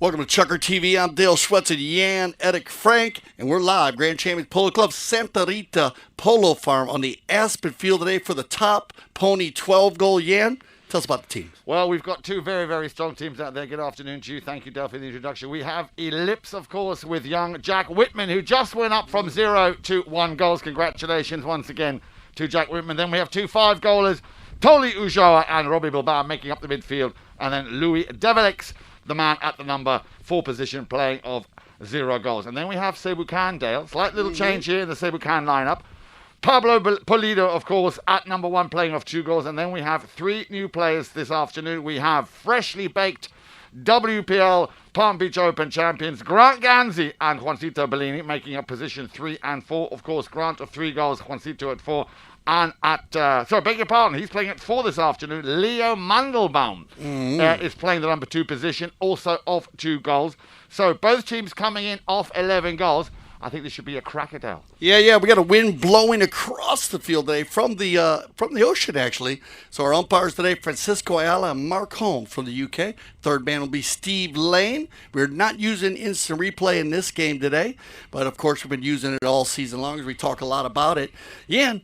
Welcome to Chucker TV. I'm Dale Schwetz and Jan Edick Frank, and we're live. Grand Champions Polo Club, Santa Rita Polo Farm on the Aspen Field today for the Top Pony 12 goal. Jan, tell us about the teams. Well, we've got two very, very strong teams out there. Good afternoon to you. Thank you, Dale, for the introduction. We have Ellipse, of course, with young Jack Whitman, who just went up from 0 to 1 goals. Congratulations once again to Jack Whitman. Then we have two 5-goalers, Toli Ujoa and Robbie Bilbao, making up the midfield. And then Louis Develix, the man at the number 4 position, playing of 0 goals. And then we have Sebucan, Dale. Slight little change here in the Sebucan lineup. Pablo Polido, of course, at number 1, playing of 2 goals. And then we have 3 new players this afternoon. We have freshly baked WPL Palm Beach Open champions Grant Ganzi and Juancito Bellini, making up position 3 and 4. Of course, Grant of 3 goals, Juancito at 4. And beg your pardon, he's playing at 4 this afternoon. Leo Mandelbaum is playing the number 2 position, also of 2 goals. So both teams coming in off 11 goals. I think this should be a cracker, Dale. Yeah. We got a wind blowing across the field today from the ocean, actually. So our umpires today, Francisco Ayala and Mark Holmes from the UK. Third man will be Steve Lane. We're not using instant replay in this game today, but of course we've been using it all season long as we talk a lot about it. Jan,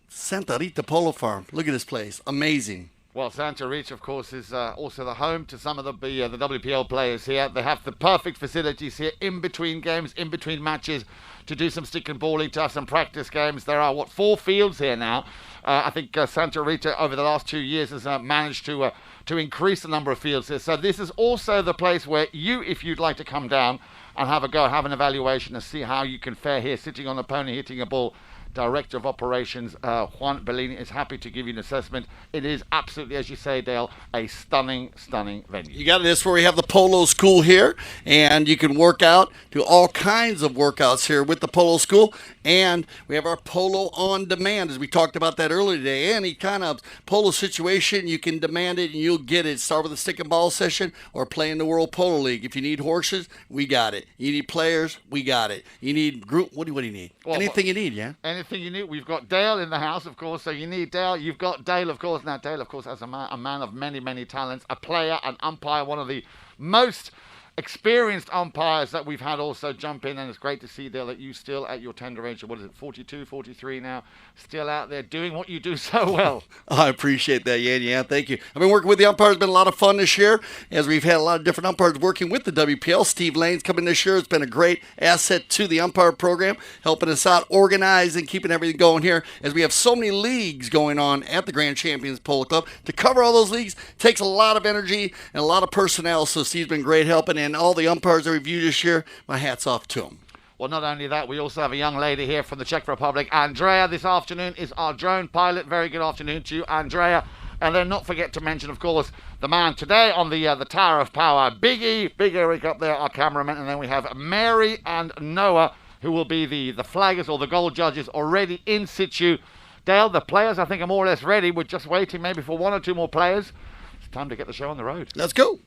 Santa Rita Polo Farm. Look at this place. Amazing. Well, Santa Rita, of course, is also the home to some of the WPL players here. They have the perfect facilities here in between games, in between matches, to do some stick and balling, to have some practice games. There are, 4 fields here now. I think Santa Rita, over the last 2 years, has managed to increase the number of fields here. So this is also the place where you, if you'd like to come down and have a go, have an evaluation and see how you can fare here, sitting on a pony, hitting a ball. Director of Operations, Juan Bellini, is happy to give you an assessment. It is absolutely, as you say, Dale, a stunning, stunning venue. You got this where we have the Polo School here, and you can work out, do all kinds of workouts here with the Polo School. And we have our Polo on Demand, as we talked about that earlier today. Any kind of polo situation, you can demand it and you'll get it. Start with a stick and ball session or play in the World Polo League. If you need horses, we got it. You need players, we got it. You need group, what do you need? Well, anything you need, yeah? Anything you need. We've got Dale in the house, of course, so you need Dale. You've got Dale, of course. Now, Dale, of course, as a man of many, many talents, a player, an umpire, one of the most experienced umpires that we've had also jump in, and it's great to see, Dale, that you still at your tender age, what is it, 42, 43 now, still out there doing what you do so well. I appreciate that, yeah, thank you. I've been working with the umpires. It's been a lot of fun this year, as we've had a lot of different umpires working with the WPL. Steve Lane's coming this year. It's been a great asset to the umpire program, helping us out, organizing, keeping everything going here, as we have so many leagues going on at the Grand Champions Polo Club. To cover all those leagues takes a lot of energy and a lot of personnel, so Steve's been great helping. And all the umpires that reviewed this year, my hat's off to them. Well, not only that, we also have a young lady here from the Czech Republic. Andrea this afternoon is our drone pilot. Very good afternoon to you, Andrea. And then not forget to mention, of course, the man today on the Tower of Power, Big Eric up there, our cameraman. And then we have Mary and Noah, who will be the flaggers or the goal judges already in situ. Dale, the players, I think, are more or less ready. We're just waiting maybe for 1 or 2 more players. It's time to get the show on the road. Let's go.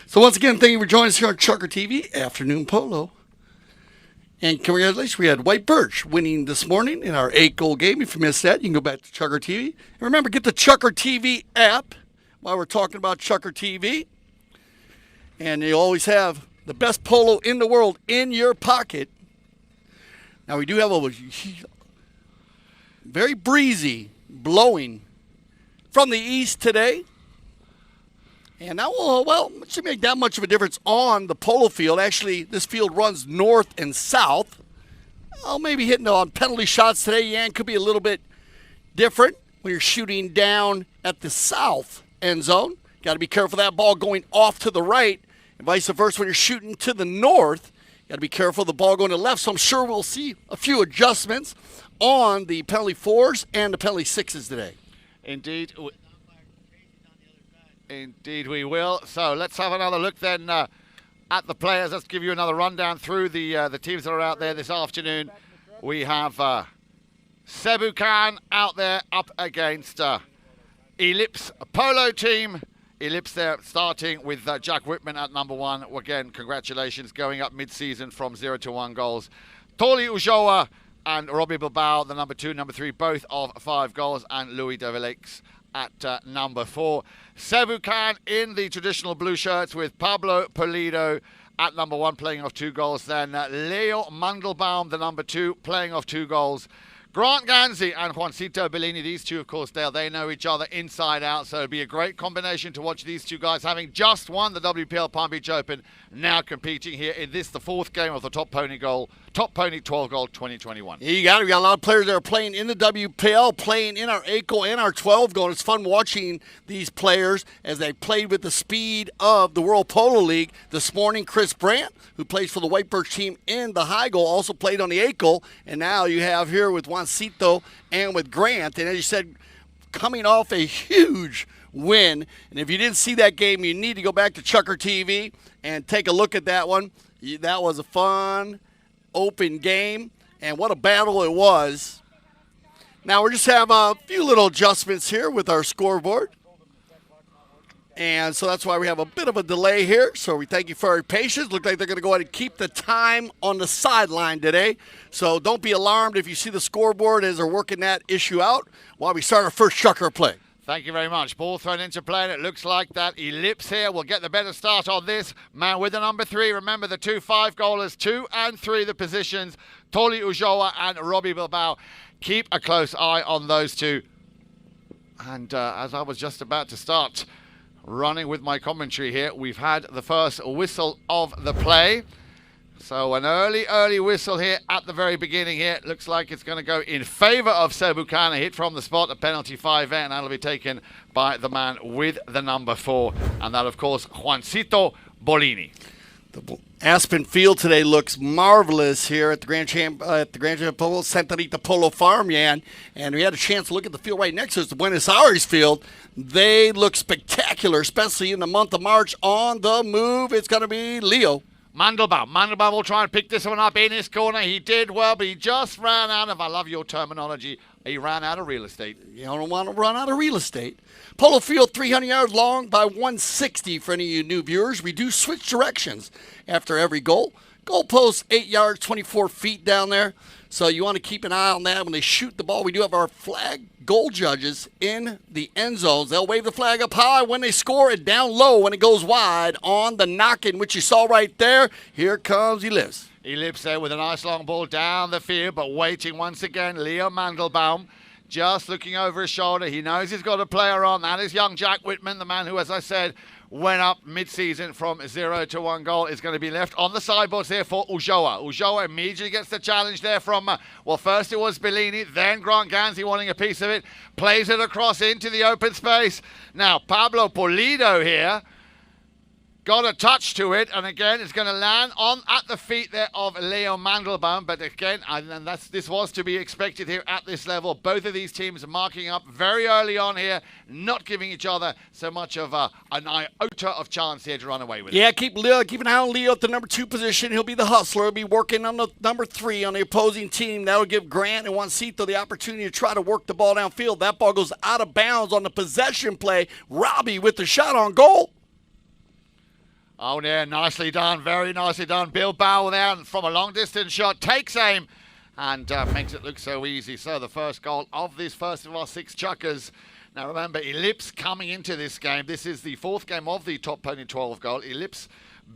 So once again, thank you for joining us here on Chucker TV, Afternoon Polo. And congratulations, we had White Birch winning this morning in our 8-goal game. If you missed that, you can go back to Chucker TV. And remember, get the Chucker TV app while we're talking about Chucker TV. And you always have the best polo in the world in your pocket. Now, we do have a very breezy blowing from the east today. And that it shouldn't make that much of a difference on the polo field. Actually, this field runs north and south. Maybe hitting on penalty shots today, Jan, could be a little bit different when you're shooting down at the south end zone. Got to be careful of that ball going off to the right, and vice versa when you're shooting to the north. Got to be careful of the ball going to the left. So I'm sure we'll see a few adjustments on the penalty 4s and the penalty 6s today. Indeed. Indeed we will. So let's have another look then at the players. Let's give you another rundown through the teams that are out there this afternoon. We have Sebucan out there up against Ellipse polo team. Ellipse there starting with Jack Whitman at number 1. Again, congratulations, going up mid-season from 0 to 1 goals. Toli Ujoa and Robbie Bilbao, the number 2, number 3, both of 5 goals, and Louis de Villeix at number 4. Sebucan in the traditional blue shirts with Pablo Pulido at number 1, playing off 2 goals. Then Leo Mandelbaum, the number 2, playing off 2 goals. Grant Ganzi and Juancito Bellini, these two, of course, Dale, they know each other inside out, so it'll be a great combination to watch these two guys, having just won the WPL Palm Beach Open, now competing here in this, the 4th game of the Top Pony 12 Gold 2021. Yeah, you got a lot of players that are playing in the WPL, playing in our ACO and our 12 Gold. It's fun watching these players as they played with the speed of the World Polo League. This morning, Chris Brandt, who plays for the White Birch team in the High Goal, also played on the ACO, and now you have here with Juancito and with Grant. And as you said, coming off a huge win. And if you didn't see that game, you need to go back to Chucker TV and take a look at that one. That was a fun, open game, and what a battle it was. Now we're just have a few little adjustments here with our scoreboard. And so that's why we have a bit of a delay here. So we thank you for your patience. Looks like they're going to go ahead and keep the time on the sideline today. So don't be alarmed if you see the scoreboard as they're working that issue out while we start our first Chucker play. Thank you very much. Ball thrown into play, and it looks like that Ellipse here will get the better start on this. Man with the number 3. Remember the 2 5-goalers, 2 and 3 the positions. Toli Ujoa and Robbie Bilbao. Keep a close eye on those two. And as I was just about to start running with my commentary here, we've had the first whistle of the play. So an early whistle here at the very beginning here. Looks like it's going to go in favour of Sebucan. A hit from the spot, a penalty 5, and that'll be taken by the man with the number 4. And that, of course, Juancito Bellini. The Aspen Field today looks marvelous here at the Grand Champ Polo, Santa Rita Polo Farm, Yan. And we had a chance to look at the field right next to us, the Buenos Aires field. They look spectacular, especially in the month of March. On the move, it's going to be Leo Mandelbaum will try and pick this one up in his corner. He did well, but he just ran out of, I love your terminology, he ran out of real estate. You don't want to run out of real estate. Polo field 300 yards long by 160 for any of you new viewers. We do switch directions after every goal. Goal post 8 yards, 24 feet down there. So you want to keep an eye on that when they shoot the ball. We do have our flag goal judges in the end zones. They'll wave the flag up high when they score and down low when it goes wide on the knock-in, which you saw right there. Here comes Ellipse. Ellipse there with a nice long ball down the field, but waiting once again. Leo Mandelbaum just looking over his shoulder. He knows he's got a player on. That is young Jack Whitman, the man who, as I said, went up mid-season from 0 to 1 goal. Is going to be left on the sideboards here for Ujoa. Ujoa immediately gets the challenge there from, well, first it was Bellini, then Grant Ganzi wanting a piece of it. Plays it across into the open space. Now, Pablo Pulido here got a touch to it, and again, it's going to land on at the feet there of Leo Mandelbaum. But again, and this was to be expected here at this level. Both of these teams marking up very early on here, not giving each other so much of an iota of chance here to run away with it. Yeah, keep an eye on Leo at the number 2 position. He'll be the hustler. He'll be working on the number 3 on the opposing team. That'll give Grant and Juancito the opportunity to try to work the ball downfield. That ball goes out of bounds on the possession play. Robbie with the shot on goal. Oh, yeah, nicely done, very nicely done. Bilbao there from a long distance shot, takes aim and makes it look so easy. So the first goal of this first of our 6 chuckers. Now remember, Ellipse coming into this game. This is the 4th game of the Top Pony 12 goal. Ellipse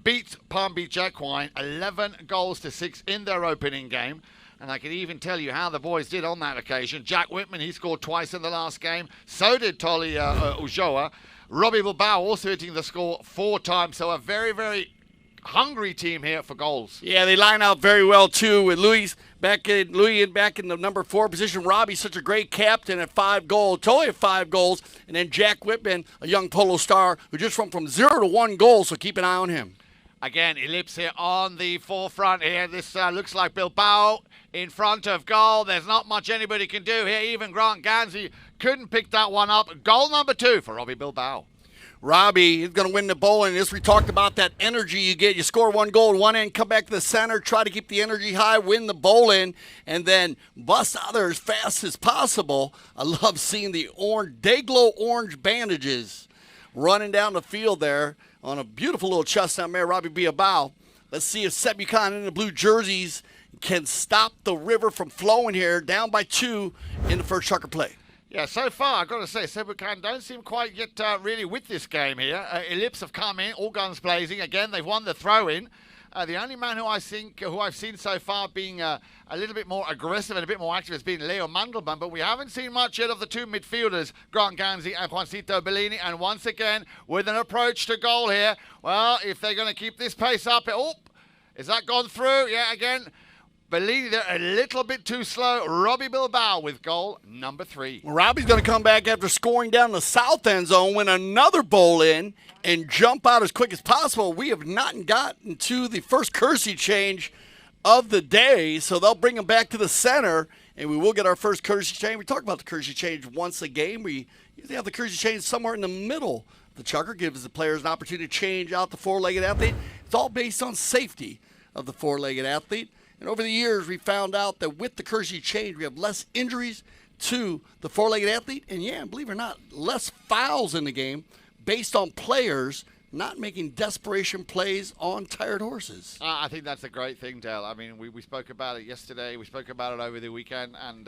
beat Palm Beach Equine 11 goals to 6 in their opening game. And I can even tell you how the boys did on that occasion. Jack Whitman, he scored twice in the last game. So did Toli Ujoa. Robbie Bilbao also hitting the score 4 times. So a very, very hungry team here for goals. Yeah, they line out very well, too, with Louis back in the number 4 position. Robbie's such a great captain at 5 goals. Toy at 5 goals. And then Jack Whitman, a young polo star who just went from 0 to 1 goal, so keep an eye on him. Again, Ellipse here on the forefront here. This looks like Bilbao in front of goal. There's not much anybody can do here. Even Grant Gansey couldn't pick that one up. Goal number 2 for Robbie Bilbao. Robbie is going to win the bowling. As we talked about that energy you get, you score 1 goal at one end, come back to the center, try to keep the energy high, win the bowling, and then bust out there as fast as possible. I love seeing the day-glow orange bandages running down the field there on a beautiful little chestnut mare, Robbie Bilbao. Let's see if Sebucan in the blue jerseys can stop the river from flowing here, down by 2 in the first chucker play. Yeah, so far, I've got to say, Sebucan don't seem quite yet really with this game here. Ellipse have come in, all guns blazing. Again, they've won the throw-in. The only man who I've seen so far being a little bit more aggressive and a bit more active has been Leo Mandelbaum, but we haven't seen much yet of the 2 midfielders, Grant Gansey and Juancito Bellini, and once again, with an approach to goal here. Well, if they're going to keep this pace up, is that gone through? Yeah, again, Bellini there a little bit too slow. Robbie Bilbao with goal number 3. Well, Robbie's going to come back after scoring down the south end zone, win another bowl in, and jump out as quick as possible. We have not gotten to the first courtesy change of the day, so they'll bring him back to the center, and we will get our first courtesy change. We talk about the courtesy change once a game. We usually have the courtesy change somewhere in the middle. The chucker gives the players an opportunity to change out the 4-legged athlete. It's all based on safety of the 4-legged athlete. And over the years, we found out that with the courtesy change, we have less injuries to the 4-legged athlete. And yeah, believe it or not, less fouls in the game based on players not making desperation plays on tired horses. I think that's a great thing, Dale. I mean, we spoke about it yesterday. We spoke about it over the weekend. And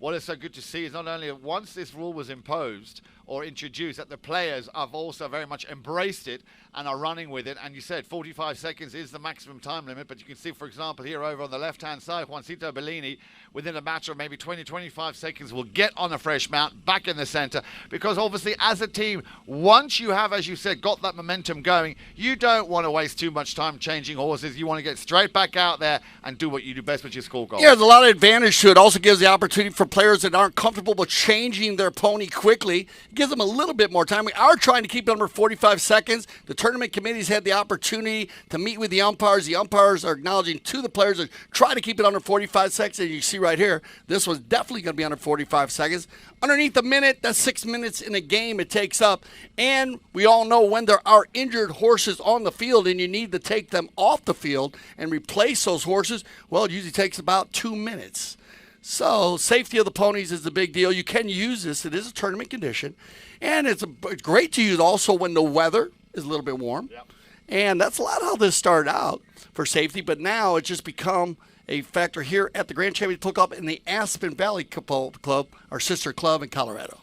what is so good to see is not only once this rule was imposed or introduced, that the players have also very much embraced it and are running with it. And you said 45 seconds is the maximum time limit. But you can see, for example, here over on the left-hand side, Juancito Bellini, within a matter of maybe 20, 25 seconds, will get on a fresh mount back in the center. Because obviously, as a team, once you have, as you said, got that momentum going, you don't want to waste too much time changing horses. You want to get straight back out there and do what you do best, which is score goals. Yeah, there's a lot of advantage to it. Also gives the opportunity for players that aren't comfortable with changing their pony quickly. It gives them a little bit more time. We are trying to keep it under 45 seconds. The tournament committee's had the opportunity to meet with the umpires. The umpires are acknowledging to the players to try to keep it under 45 seconds. And you see right here, this was definitely going to be under 45 seconds. Underneath a minute, that's 6 minutes in a game it takes up. And we all know when there are injured horses on the field and you need to take them off the field and replace those horses, well, it usually takes about 2 minutes. So safety of the ponies is the big deal. You can use this. It is a tournament condition. And it's great to use also when the weather is a little bit warm. Yep. And that's a lot how this started out for safety. But now it's just become a factor here at the Grand Champions Polo Club in the Aspen Valley Club, our sister club in Colorado.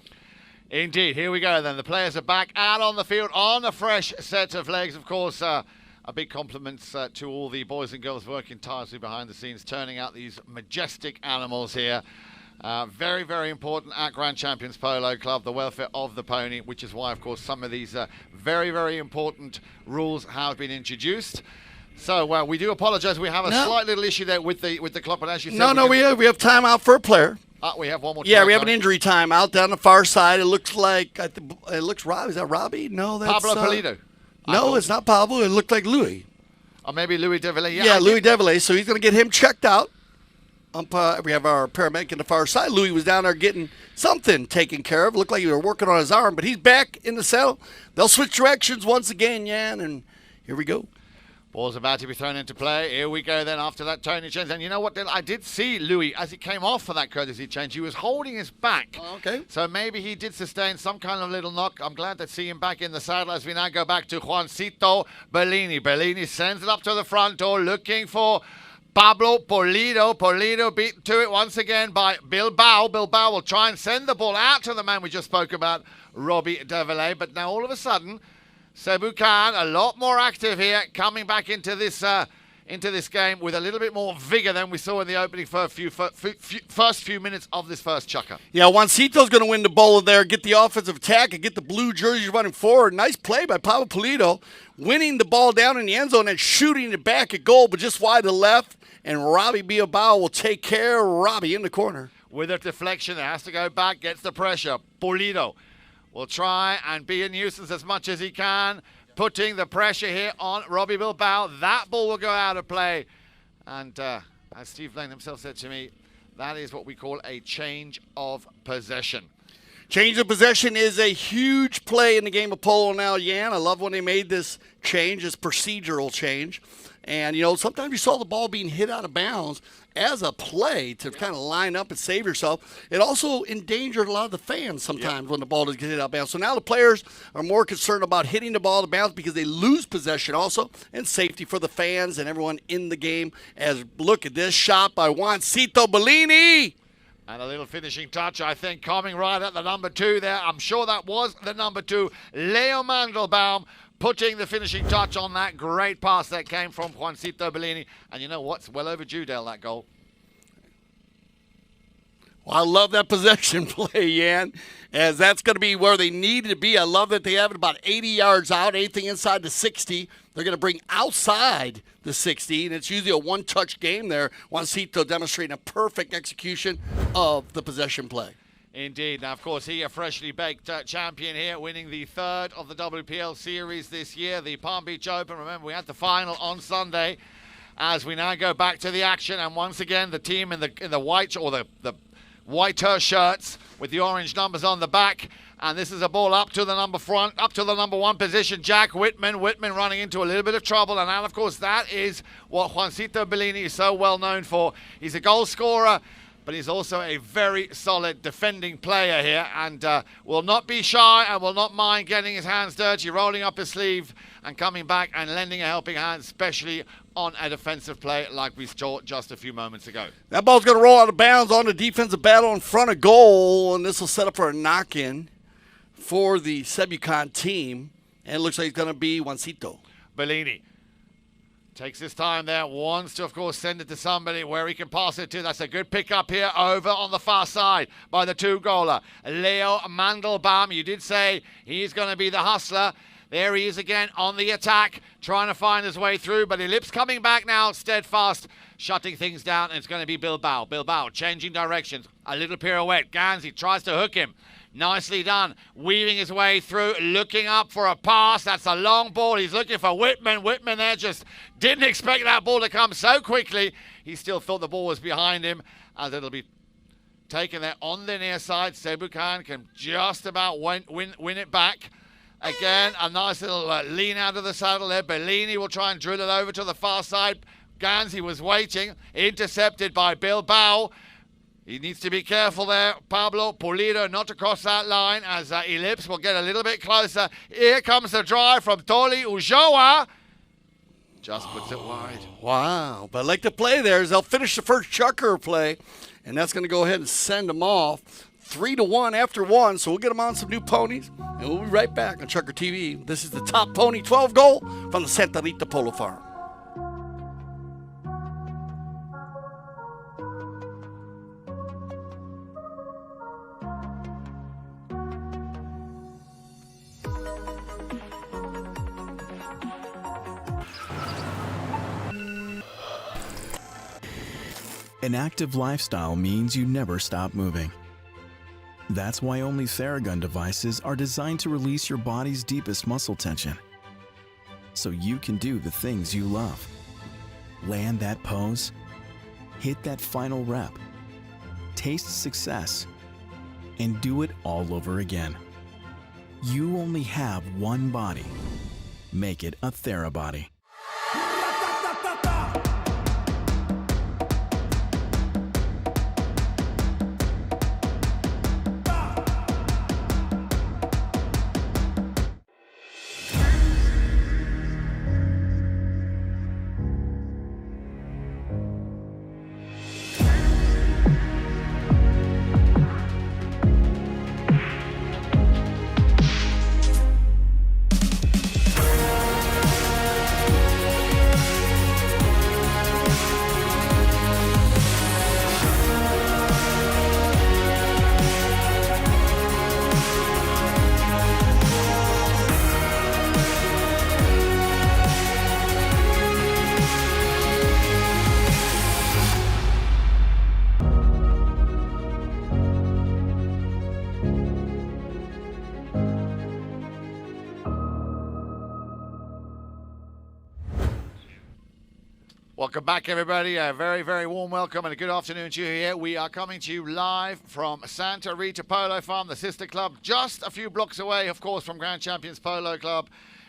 Indeed. Here we go then. The players are back out on the field on a fresh set of legs. Of course, a big compliments to all the boys and girls working tirelessly behind the scenes, turning out these majestic animals here. Very, very important at Grand Champions Polo Club, the welfare of the pony, which is why, of course, some of these very, very important rules have been introduced. So, we do apologise. We have a slight little issue there with the clock, but as you said... we have time out for a player. We have one more time. Yeah, we have an injury time out down the far side. It looks like... it looks Robbie. Is that Robbie? No, that's... Pablo Pulido. No, it's not Pablo. It looked like Louis. Or maybe Louis Devillet. Yeah, Louis Devillet. So he's going to get him checked out. We have our paramedic in the far side. Louis was down there getting something taken care of. Looked like he was working on his arm, but he's back in the saddle. They'll switch directions once again, Jan, and here we go. Ball's about to be thrown into play. Here we go then after that Tony change. And you know what? I did see Louis as he came off for that courtesy change. He was holding his back. Oh, okay. So maybe he did sustain some kind of little knock. I'm glad to see him back in the saddle as we now go back to Juancito Bellini. Bellini sends it up to the front door looking for Pablo Pulido. Pulido beaten to it once again by Bilbao. Bilbao will try and send the ball out to the man we just spoke about, Robbie Devillet. But now all of a sudden... Sebucan, a lot more active here, coming back into this into this game with a little bit more vigor than we saw in the opening first few minutes of this first chukker. Yeah, Juancito's going to win the ball there, get the offensive attack, and get the blue jerseys running forward. Nice play by Pablo Pulido, winning the ball down in the end zone and shooting it back at goal, but just wide to left. And Robbie Bilbao will take care of Robbie in the corner. With a deflection, it has to go back, gets the pressure. Pulido will try and be a nuisance as much as he can, putting the pressure here on Robbie Bilbao. That ball will go out of play. And as Steve Lane himself said to me, that is what we call a change of possession. Change of possession is a huge play in the game of polo now, Yan. I love when they made this change, this procedural change. And, you know, sometimes you saw the ball being hit out of bounds as a play to kind of line up and save yourself. It also endangered a lot of the fans sometimes when the ball does get hit out of bounds. So now the players are more concerned about hitting the ball out of bounds because they lose possession also, and safety for the fans and everyone in the game. As look at this shot by Juancito Bellini. And a little finishing touch, I think, coming right at the number 2 there. I'm sure that was the number 2, Leo Mandelbaum, putting the finishing touch on that great pass that came from Juancito Bellini. And you know what's well overdue, Dale, that goal. Well, I love that possession play, Yan, as that's going to be where they needed to be. I love that they have it about 80 yards out, anything inside the 60. They're going to bring outside the 60, and it's usually a one-touch game there. Juancito demonstrating a perfect execution of the possession play. Indeed. Now, of course, he a freshly baked champion here, winning the 3rd of the WPL series this year, the Palm Beach Open. Remember, we had the final on Sunday. As we now go back to the action, and once again, the team in the white, or the whiter shirts with the orange numbers on the back. And this is a ball up to the number 1 position, Jack Whitman. Whitman running into a little bit of trouble, and now, of course, that is what Juancito Bellini is so well known for. He's a goal scorer, but he's also a very solid defending player here, and will not be shy and will not mind getting his hands dirty, rolling up his sleeve and coming back and lending a helping hand, especially on a defensive play like we saw just a few moments ago. That ball's going to roll out of bounds on the defensive battle in front of goal, and this will set up for a knock-in for the Sebucan team, and it looks like it's going to be Juancito. Bellini takes his time there, wants to, of course, send it to somebody where he can pass it to. That's a good pickup here over on the far side by the 2-goaler, Leo Mandelbaum. You did say he's going to be the hustler. There he is again on the attack, trying to find his way through, but Ellipse coming back now, steadfast, shutting things down, and it's going to be Bilbao. Bilbao changing directions, a little pirouette. Ganzi tries to hook him. Nicely done, weaving his way through, looking up for a pass. That's a long ball. He's looking for Whitman. Whitman there just didn't expect that ball to come so quickly. He still thought the ball was behind him, as it'll be taken there on the near side. Sebucan can just about win it back. Again, a nice little lean out of the saddle there. Bellini will try and drill it over to the far side. Ganzi was waiting, intercepted by Bilbao. He needs to be careful there, Pablo Pulido, not to cross that line, as Ellipse will get a little bit closer. Here comes the drive from Toli Ulloa. Just puts it wide. Wow. But I like the play there is they'll finish the first chucker play, and that's going to go ahead and send them off 3-1 after 1. So we'll get them on some new ponies, and we'll be right back on Chucker TV. This is the top pony 12 goal from the Santa Rita Polo Farm. An active lifestyle means you never stop moving. That's why only Theragun devices are designed to release your body's deepest muscle tension, so you can do the things you love. Land that pose, hit that final rep, taste success, and do it all over again. You only have one body. Make it a TheraBody. Welcome back, everybody. A very, very warm welcome and a good afternoon to you here. We are coming to you live from Santa Rita Polo Farm, the sister club, just a few blocks away, of course, from Grand Champions Polo Club.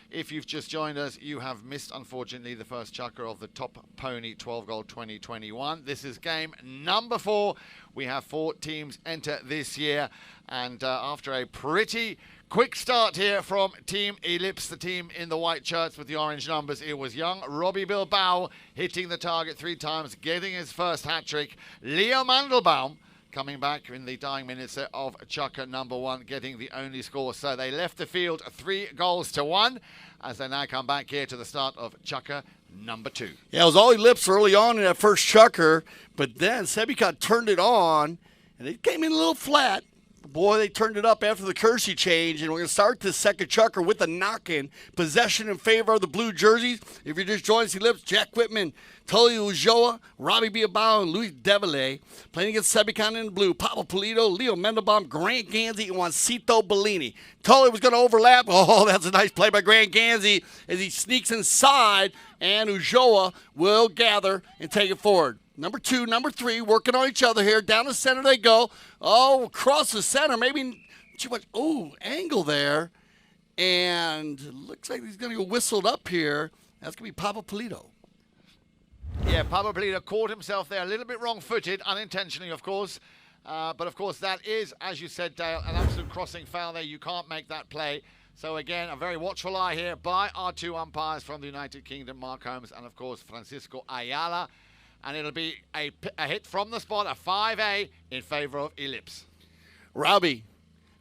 If you've just joined us, you have missed, unfortunately, the first chukker of the Top Pony 12 Gold 2021. This is game number 4. We have 4 teams enter this year. And after a pretty quick start here from Team Ellipse, the team in the white shirts with the orange numbers, it was young Robbie Bilbao hitting the target 3 times, getting his first hat-trick. Leo Mandelbaum coming back in the dying minutes of chukker number 1, getting the only score. So they left the field 3 goals to 1 as they now come back here to the start of chukker number 2. Yeah, it was all Ellipse early on in that first chukker, but then Sebucan turned it on, and it came in a little flat. Boy, they turned it up after the Kersey change, and we're going to start this second chukker with a knock-in. Possession in favor of the blue jerseys. If you're just joining us, Ellipse, Jack Whitman, Tully Ulloa, Robbie Bilbao, and Luis Devillet playing against Sebucan in the blue. Pablo Polito, Leo Mendelbaum, Grant Ganzi, and Juancito Bellini. Tully was going to overlap. Oh, that's a nice play by Grant Ganzi as he sneaks inside, and Ulloa will gather and take it forward. Number 2, number 3, working on each other here. Down the center they go. Oh, across the center. Maybe too much. Oh, angle there. And it looks like he's going to go whistled up here. That's going to be Pablo Polito. Yeah, Pablo Polito caught himself there a little bit wrong-footed, unintentionally, of course. But, of course, that is, as you said, Dale, an absolute crossing foul there. You can't make that play. So, again, a very watchful eye here by our 2 umpires from the United Kingdom, Mark Holmes and, of course, Francisco Ayala. And it'll be a hit from the spot, a 5A in favor of Ellipse. Robbie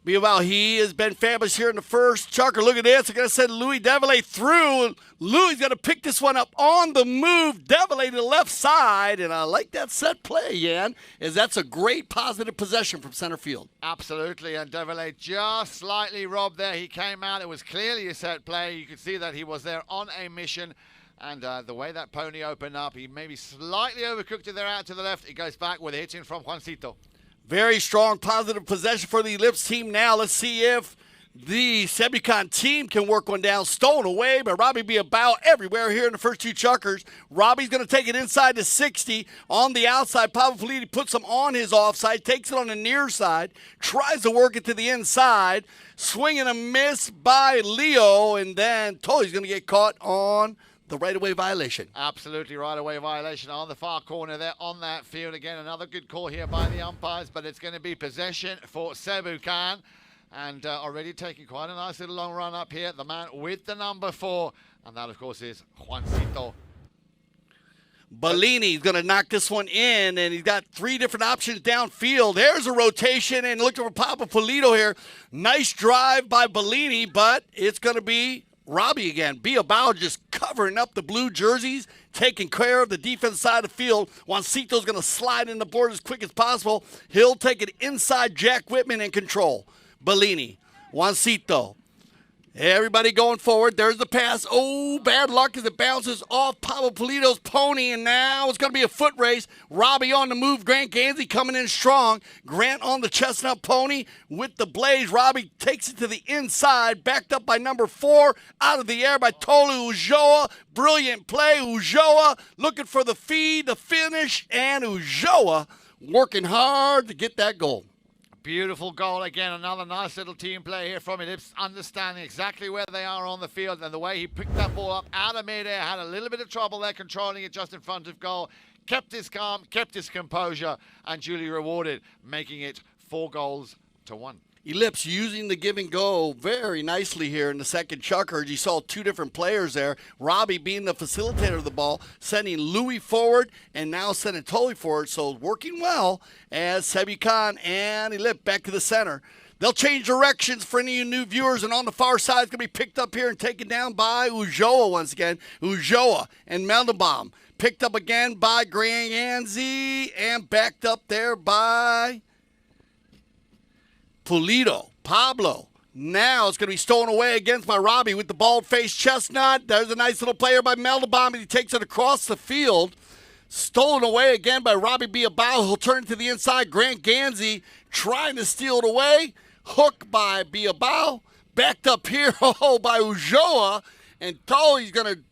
Bilbao, he has been fabulous here in the first chukker. Look at this. They're going to send Louis Devillet through. Louis going to pick this one up on the move. Devillet to the left side. And I like that set play, Jan, as that's a great positive possession from center field. Absolutely. And Devillet just slightly robbed there. He came out. It was clearly a set play. You could see that he was there on a mission. And the way that pony opened up, he maybe slightly overcooked it there out to the left. He goes back with a hit in from Juancito. Very strong positive possession for the Ellipse team now. Let's see if the Sebucan team can work one down. Stolen away by Robbie Bilbao everywhere here in the first 2 chukkers. Robbie's going to take it inside to 60 on the outside. Pablo Polito puts him on his offside, takes it on the near side, tries to work it to the inside. Swing and a miss by Leo, and then Tully's going to get caught on the right-of-way violation. Absolutely right-of-way violation on the far corner there on that field. Again, another good call here by the umpires, but it's going to be possession for Sebucan. And already taking quite a nice little long run up here. The man with the number 4, and that, of course, is Juancito. Bellini's going to knock this one in, and he's got 3 different options downfield. There's a rotation, and looking for Pablo Polito here. Nice drive by Bellini, but it's going to be Robbie again. Bilbao just covering up the blue jerseys, taking care of the defense side of the field. Juancito's going to slide in the board as quick as possible. He'll take it inside Jack Whitman in control. Bellini, Juancito. Everybody going forward. There's the pass. Oh, bad luck as it bounces off Pablo Polito's pony, and now it's going to be a foot race. Robbie on the move. Grant Ganzi coming in strong. Grant on the chestnut pony with the blaze. Robbie takes it to the inside, backed up by number 4, out of the air by Tolu Ulloa. Brilliant play. Ulloa looking for the feed, the finish, and Ulloa working hard to get that goal. Beautiful goal again. Another nice little team play here from Ellipse, understanding exactly where they are on the field, and the way he picked that ball up out of midair, had a little bit of trouble there controlling it just in front of goal, kept his calm, kept his composure, and duly rewarded, making it 4 goals to 1. Ellipse using the give and go very nicely here in the second chukker. You saw 2 different players there. Robbie being the facilitator of the ball, sending Louis forward and now sending Tully forward. So working well as Sebucan and Ellipse back to the center. They'll change directions for any of you new viewers, and on the far side, it's going to be picked up here and taken down by Ulloa once again. Ulloa and Meldenbaum picked up again by Grant Ganzi and backed up there by Polito. Pablo. Now it's going to be stolen away against by Robbie with the bald-faced chestnut. There's a nice little player by Meldenbaum, and he takes it across the field. Stolen away again by Robbie Bilbao. He'll turn it to the inside. Grant Ganzi trying to steal it away. Hook by Bilbao. Backed up here by Ulloa. And Tully's going to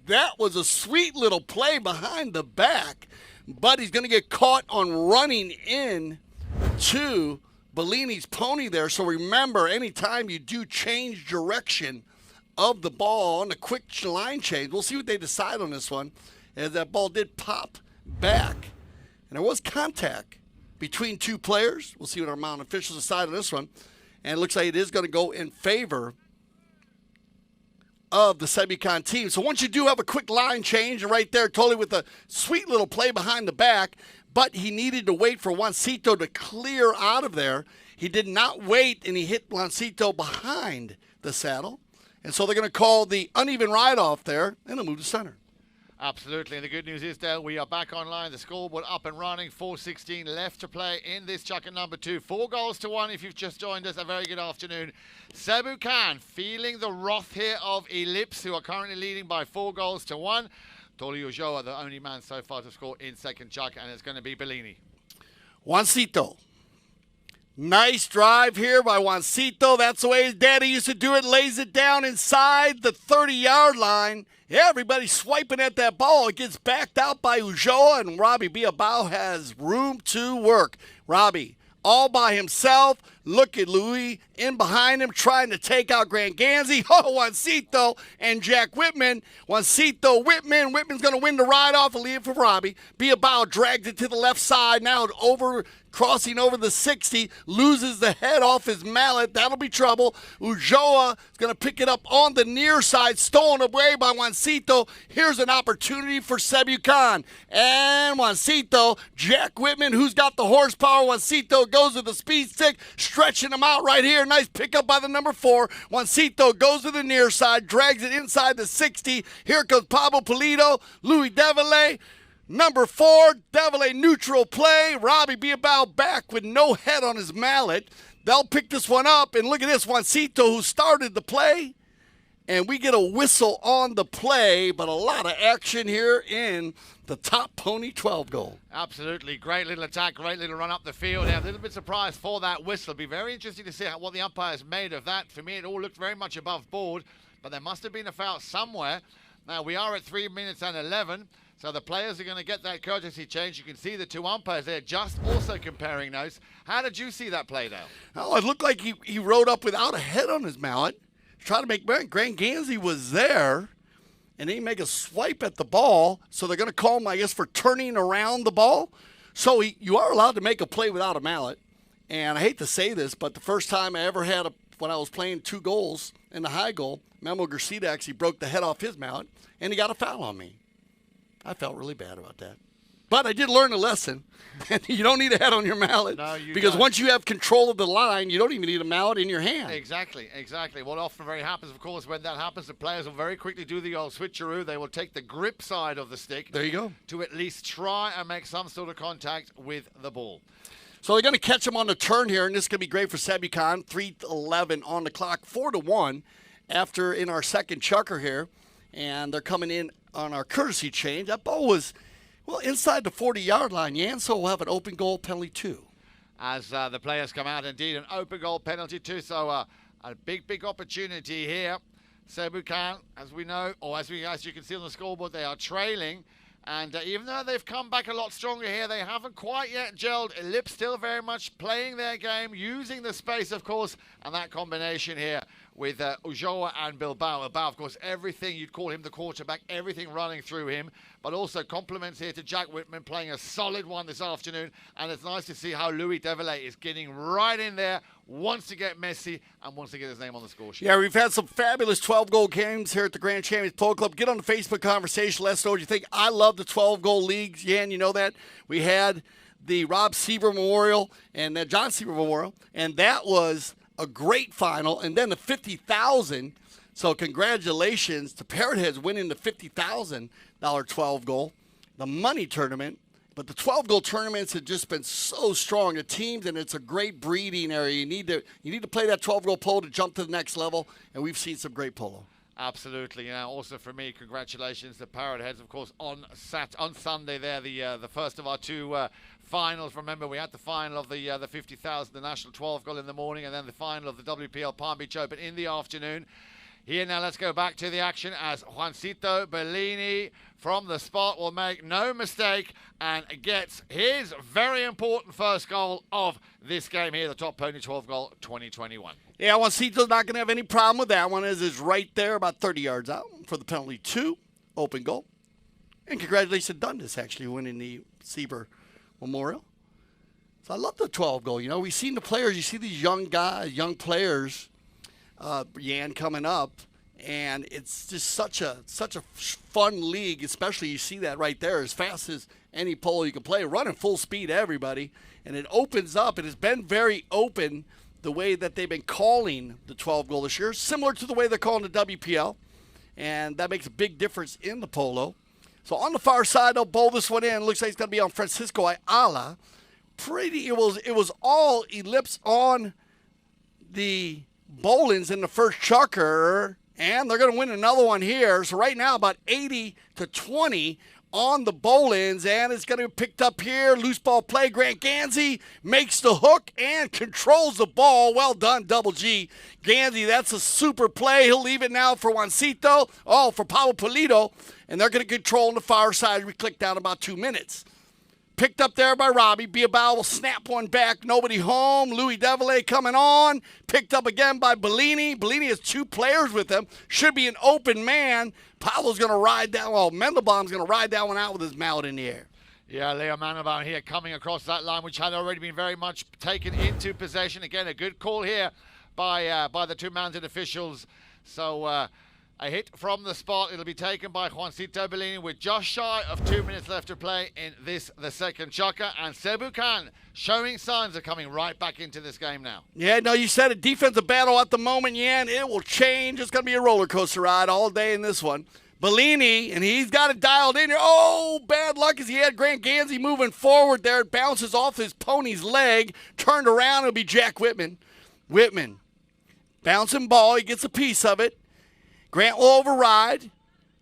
That was a sweet little play behind the back, but he's going to get caught on running in to Bellini's pony there. So remember, anytime you do change direction of the ball on a quick line change, we'll see what they decide on this one, as that ball did pop back. And there was contact between two players. We'll see what our mountain officials decide on this one. And it looks like it is going to go in favor of the Sebucan team. So once you do have a quick line change, and right there, totally with a sweet little play behind the back, but he needed to wait for Juancito to clear out of there. He did not wait, and he hit Juancito behind the saddle. And so they're going to call the uneven ride-off there, and they'll move to center. Absolutely, and the good news is, Dale, we are back online. The scoreboard up and running. 4:16 left to play in this chucker number 2. 4-1 if you've just joined us. A very good afternoon. Sebucan feeling the wrath here of Ellipse, who are currently leading by 4-1. Toli Ulloa, the only man so far to score in second chuck, and it's going to be Bellini. Juancito. Nice drive here by Juancito. That's the way his daddy used to do it. Lays it down inside the 30-yard line. Yeah, everybody's swiping at that ball. It gets backed out by Ulloa, and Robbie Bilbao has room to work. Robbie, all by himself. Look at Louis in behind him trying to take out Granganzi. Oh, Juancito and Jack Whitman. Juancito, Whitman. Whitman's going to win the ride-off and leave it for Robbie. Bilbao drags it to the left side. Now crossing over the 60, loses the head off his mallet. That'll be trouble. Ulloa is going to pick it up on the near side, stolen away by Juancito. Here's an opportunity for Sebucan. And Juancito, Jack Whitman, who's got the horsepower. Juancito goes with the speed stick, stretching him out right here. Nice pickup by the number 4. Juancito goes to the near side, drags it inside the 60. Here comes Pablo Pulido, Louis Devillet. Number 4, Devillet neutral play. Robbie Bilbao back with no head on his mallet. They'll pick this one up, and look at this, Juancito, who started the play. And we get a whistle on the play, but a lot of action here in the top pony 12 goal. Absolutely. Great little attack, great little run up the field. Yeah, a little bit surprised for that whistle. It'll be very interesting to see what the umpires made of that. For me, it all looked very much above board, but there must have been a foul somewhere. Now, we are at 3 minutes and 11. So the players are going to get that courtesy change. You can see the two umpires there just also comparing notes. How did you see that play, Dale? Oh, it looked like he rode up without a head on his mallet. Trying to make Granganzi was there, and he make a swipe at the ball. So they're going to call him, I guess, for turning around the ball. So you are allowed to make a play without a mallet. And I hate to say this, but the first time I ever had when I was playing 2 goals in the high goal, Memo Garcia actually broke the head off his mallet, and he got a foul on me. I felt really bad about that. But I did learn a lesson. You don't need a head on your mallet. No, you because don't. once you have control of the line, you don't even need a mallet in your hand. Exactly. What often very happens, of course, when that happens, the players will very quickly do the old switcheroo. They will take the grip side of the stick. There you go. To at least try and make some sort of contact with the ball. So they're going to catch him on the turn here, and this is going to be great for Sebucan. 3:11 on the clock, 4-1 after in our second chucker here. And they're coming in on our courtesy change. That ball was, inside the 40-yard line. Yanso will have an open goal penalty, too. As the players come out, indeed, an open goal penalty, too. So a big opportunity here. Sebucan, as we know, or as you can see on the scoreboard, they are trailing. And even though they've come back a lot stronger here, they haven't quite yet gelled. Ellipse still very much playing their game, using the space, of course, and that combination here with Ulloa and Bilbao. Bilbao, of course, everything, you'd call him the quarterback, everything running through him, but also compliments here to Jack Whitman, playing a solid one this afternoon, and it's nice to see how Louis Devillet is getting right in there, wants to get messy, and wants to get his name on the score sheet. Yeah, we've had some fabulous 12-goal games here at the Grand Champions Polo Club. Get on the Facebook conversation. Let us know what you think. I love the 12-goal leagues. Yan, you know that. We had the Rob Seaver Memorial and the John Seaver Memorial, and that was a great final. And then the 50,000. So congratulations to Parrotheads winning the $50,000 12-goal, the money tournament. But the 12-goal tournaments have just been so strong. The teams, and it's a great breeding area. You need to play that 12-goal polo to jump to the next level, and we've seen some great polo. Absolutely. Also for me, congratulations to Parrotheads, of course, on Sunday there, the first of our 2 finals. Remember, we had the final of the 50,000, the National 12 goal in the morning, and then the final of the WPL Palm Beach Open in the afternoon. Here now, let's go back to the action as Juancito Bellini from the spot will make no mistake and gets his very important first goal of this game here, the Top Pony 12 goal 2021. Yeah, Juancito's not going to have any problem with that one, as it's right there about 30 yards out for the penalty 2, open goal. And congratulations to Dundas, actually, winning the Sieber Memorial. So I love the 12 goal. You know, we've seen the players. You see these young guys, young players, Yan coming up, and it's just such a fun league. Especially you see that right there, as fast as any pole you can play, running full speed, everybody, and it opens up. It has been very open the way that they've been calling the 12 goal this year, similar to the way they're calling the WPL, and that makes a big difference in the polo. So on the far side, they'll bowl this one in. Looks like it's going to be on Francisco Ayala. It was all Ellipse on the bowlings in the first chukker, and they're going to win another one here. So right now, about 80-20 on the bowlings, and it's going to be picked up here. Loose ball play. Grant Gansey makes the hook and controls the ball. Well done, Double G. Gansey, that's a super play. He'll leave it now for Juancito. Oh, for Pablo Polito, and they're going to control on the far side. We click down about 2 minutes. Picked up there by Robbie. Bilbao will snap one back. Nobody home. Louis Devillet coming on. Picked up again by Bellini. Bellini has 2 players with him. Should be an open man. Pablo's going to ride that. Well, Mendelbaum's going to ride that one out with his mallet in the air. Yeah, Leo Mandelbaum here coming across that line, which had already been very much taken into possession. Again, a good call here by the 2 mounted officials. So a hit from the spot. It'll be taken by Juancito Bellini with just shy of 2 minutes left to play in this, the second chukker. And Sebucan showing signs of coming right back into this game now. Yeah, no, you said a defensive battle at the moment, Yan. It will change. It's going to be a roller coaster ride all day in this one. Bellini, and he's got it dialed in here. Oh, bad luck as he had Grant Gansey moving forward there. It bounces off his pony's leg. Turned around, it'll be Jack Whitman. Whitman, bouncing ball. He gets a piece of it. Grant will override.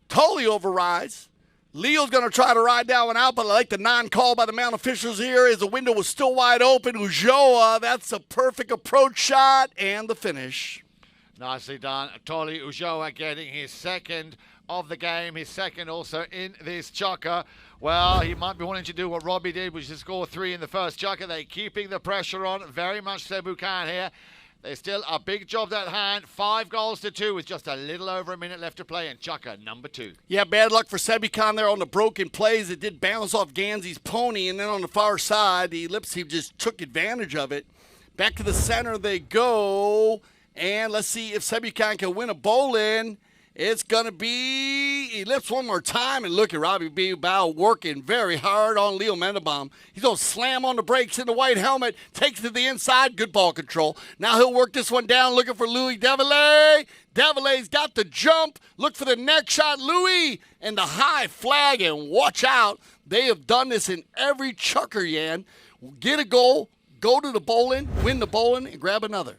Totally overrides. Leo's going to try to ride that one out, but I like the non-call by the Mount officials here as the window was still wide open. Ulloa, that's a perfect approach shot, and the finish. Nicely done. Toli Ulloa getting his second of the game, his second also in this chukker. Well, he might be wanting to do what Robbie did, which is score 3 in the first chukker. They're keeping the pressure on. Very much Sebucan here. There's still a big job at hand. 5 goals to 2 with just a little over a minute left to play in chukker number 2. Yeah, bad luck for Sebucan there on the broken plays. It did bounce off Gansey's pony, and then on the far side, the Ellipse team just took advantage of it. Back to the center they go, and let's see if Sebucan can win a bowl-in. It's going to be Ellipse one more time, and look at Robbie Bilbao working very hard on Leo Mendelbaum. He's going to slam on the brakes in the white helmet, takes it to the inside, good ball control. Now he'll work this one down, looking for Louis Devillet. Devillet's got the jump. Look for the next shot, Louis, and the high flag, and watch out. They have done this in every chukker, Yan. Get a goal, go to the bowling, win the bowling, and grab another.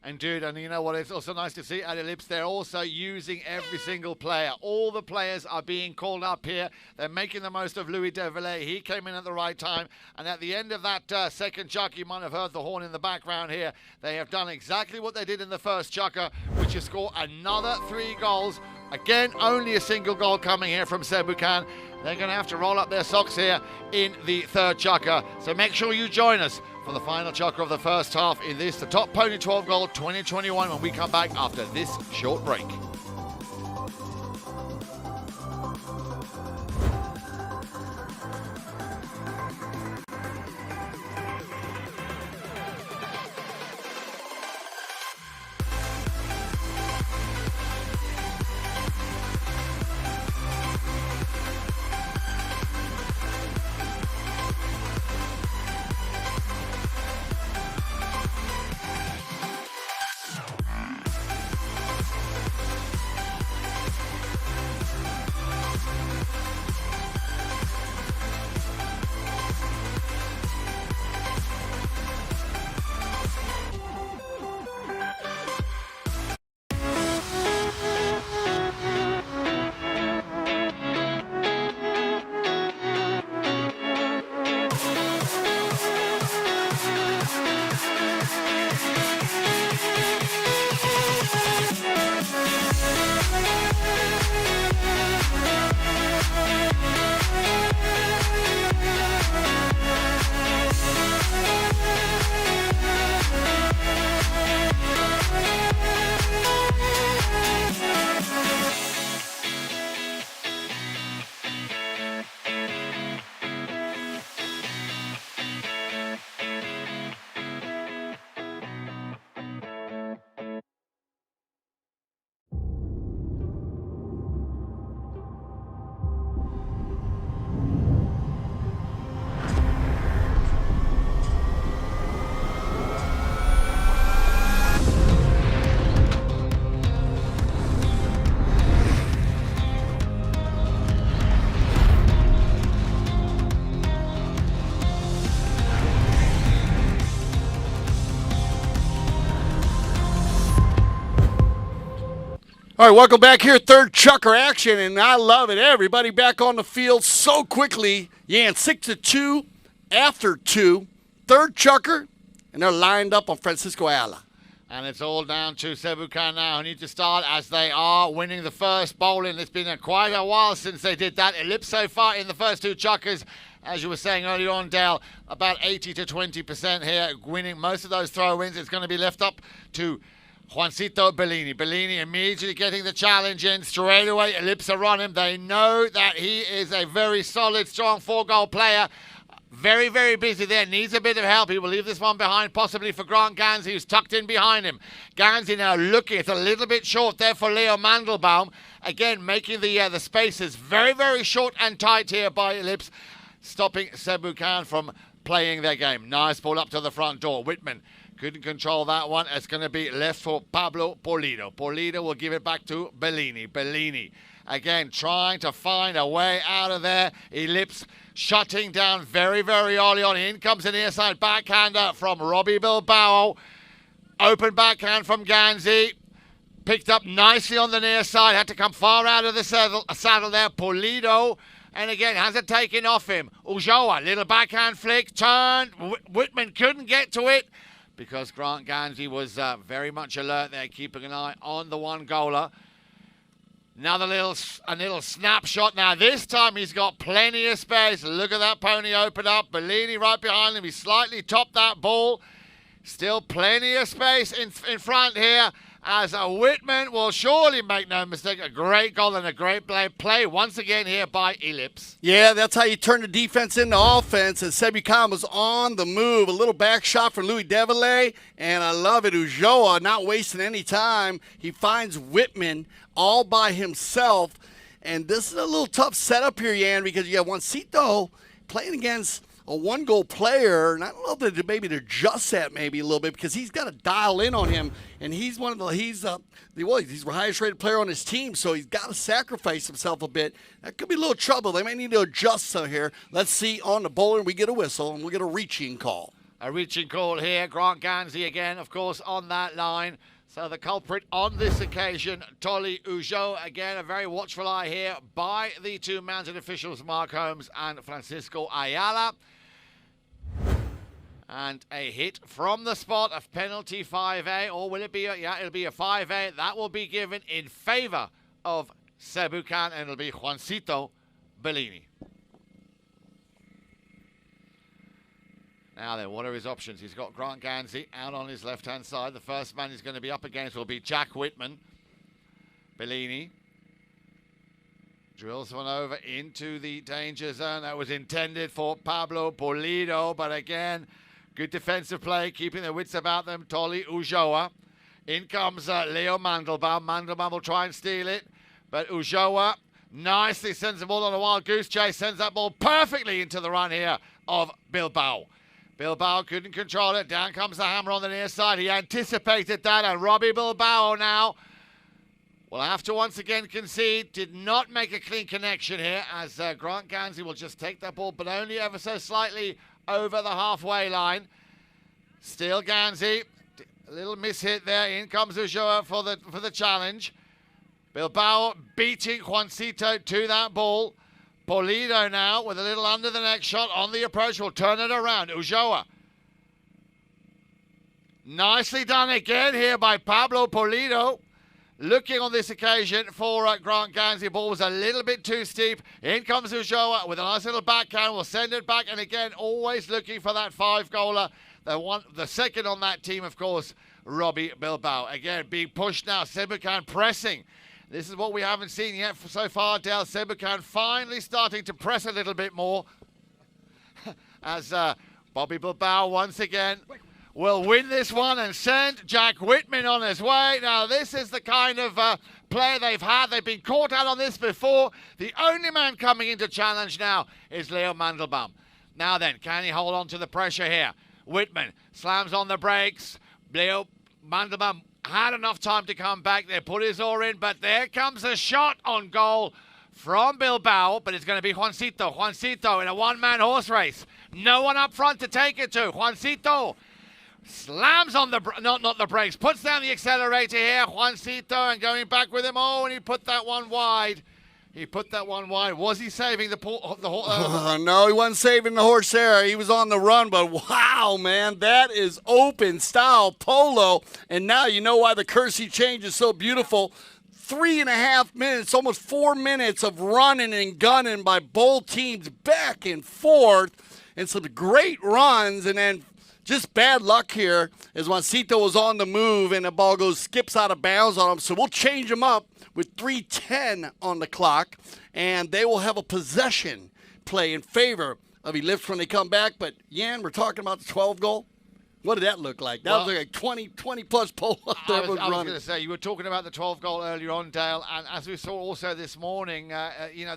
And dude, and you know what, it's also nice to see at Ellipse, they're also using every single player. All the players are being called up here. They're making the most of Louis Devillet. He came in at the right time. And at the end of that second chukker, you might have heard the horn in the background here. They have done exactly what they did in the first chukker, which is score another 3 goals. Again, only a single goal coming here from Sebucan. They're going to have to roll up their socks here in the third chukker. So make sure you join us for the final chukker of the first half in this, the Top Pony 12 goal 2021, when we come back after this short break. All right, welcome back here. Third chucker action, and I love it. Everybody back on the field so quickly. Yeah, 6-2 after 2. Third chucker, and they're lined up on Francisco Ayala. And it's all down to Sebucan now, who need to start as they are winning the first bowling. It's been quite a while since they did that. Ellipse so far in the first 2 chuckers, as you were saying earlier on, Dale, about 80 to 20% here, winning most of those throw-ins. It's going to be left up to Juancito Bellini. Bellini immediately getting the challenge in. Straight away, Ellipse are on him. They know that he is a very solid, strong 4-goal player. Very, very busy there. Needs a bit of help. He will leave this one behind, possibly for Grant Gansey, who's tucked in behind him. Gansey now looking. It's a little bit short there for Leo Mandelbaum. Again, making the spaces very, very short and tight here by Ellipse, stopping Sebucan from playing their game. Nice ball up to the front door. Whitman couldn't control that one. It's going to be left for Pablo Pulido. Pulido will give it back to Bellini. Bellini, again, trying to find a way out of there. Ellipse shutting down very, very early on. In comes an near-side backhander from Robbie Bilbao. Open backhand from Gansey. Picked up nicely on the near side. Had to come far out of the saddle there. Pulido. And again, has it taken off him. Ulloa, little backhand flick. Turned. Whitman couldn't get to it, because Grant Gansey was very much alert there, keeping an eye on the 1-goaler. Another little snapshot. Now this time he's got plenty of space. Look at that pony open up. Bellini right behind him. He slightly topped that ball. Still plenty of space in front here, as Whitman will surely make no mistake. A great goal and a great play once again here by Ellipse. Yeah, that's how you turn the defense into offense. And Sebucan was on the move. A little back shot for Louis Devillet, and I love it. Ulloa not wasting any time. He finds Whitman all by himself. And this is a little tough setup here, Yan, because you have Juancito playing against a 1-goal player, and I don't know if maybe to adjust that maybe a little bit, because he's got to dial in on him, and he's he's the highest rated player on his team, so he's got to sacrifice himself a bit. That could be a little trouble. They may need to adjust some here. Let's see on the bowler. We get a whistle, and we get a reaching call. A reaching call here. Grant Gansey again, of course, on that line. So the culprit on this occasion, Tolly Ujo, again, a very watchful eye here by the 2 mounted officials, Mark Holmes and Francisco Ayala. And a hit from the spot of penalty 5A, or will it be it'll be a 5A. That will be given in favor of Sebucan, and it'll be Juancito Bellini. Now then, what are his options? He's got Grant Gansey out on his left-hand side. The first man he's going to be up against will be Jack Whitman. Bellini drills one over into the danger zone. That was intended for Pablo Pulido, but again, good defensive play, keeping their wits about them. Tolly Ulloa. In comes Leo Mandelbaum. Mandelbaum will try and steal it, but Ulloa nicely sends the ball on a wild goose chase, sends that ball perfectly into the run here of Bilbao. Bilbao couldn't control it. Down comes the hammer on the near side. He anticipated that, and Robbie Bilbao now will have to once again concede. Did not make a clean connection here, as Grant Gansey will just take that ball, but only ever so slightly over the halfway line. Still Gansey. A little mishit there. In comes Ulloa for the challenge. Bilbao beating Juancito to that ball. Pulido now with a little under the neck shot on the approach. Will turn it around. Ulloa. Nicely done again here by Pablo Pulido. Looking on this occasion for Grant Gansey. Ball was a little bit too steep. In comes Ulloa with a nice little backhand. Will send it back. And again, always looking for that 5-goaler. The second on that team, of course, Robbie Bilbao. Again, being pushed now. Sebucan pressing. This is what we haven't seen yet so far, Dale. Sebucan finally starting to press a little bit more, as Bobby Bilbao once again will win this one and send Jack Whitman on his way. Now, this is the kind of play they've had. They've been caught out on this before. The only man coming into challenge now is Leo Mandelbaum. Now then, can he hold on to the pressure here? Whitman slams on the brakes. Leo Mandelbaum had enough time to come back there, put his oar in, but there comes a shot on goal from Bilbao, but it's going to be Juancito. Juancito in a one-man horse race. No one up front to take it to. Juancito Slams on the, not the brakes, puts down the accelerator here, Juancito, and going back with him. Oh, and he put that one wide. Was he saving the no, he wasn't saving the horse there. He was on the run, but wow, man, that is open style polo. And now you know why the Kersey change is so beautiful. 3.5 minutes, almost 4 minutes of running and gunning by both teams back and forth, and some great runs, and then just bad luck here as Juancito was on the move and the ball skips out of bounds on him. So we'll change him up with 3:10 on the clock, and they will have a possession play in favor of Ellipse when they come back. But, Yan, we're talking about the 12 goal. What did that look like? That was like 20-plus pole up there. I was going to say, you were talking about the 12 goal earlier on, Dale, and as we saw also this morning,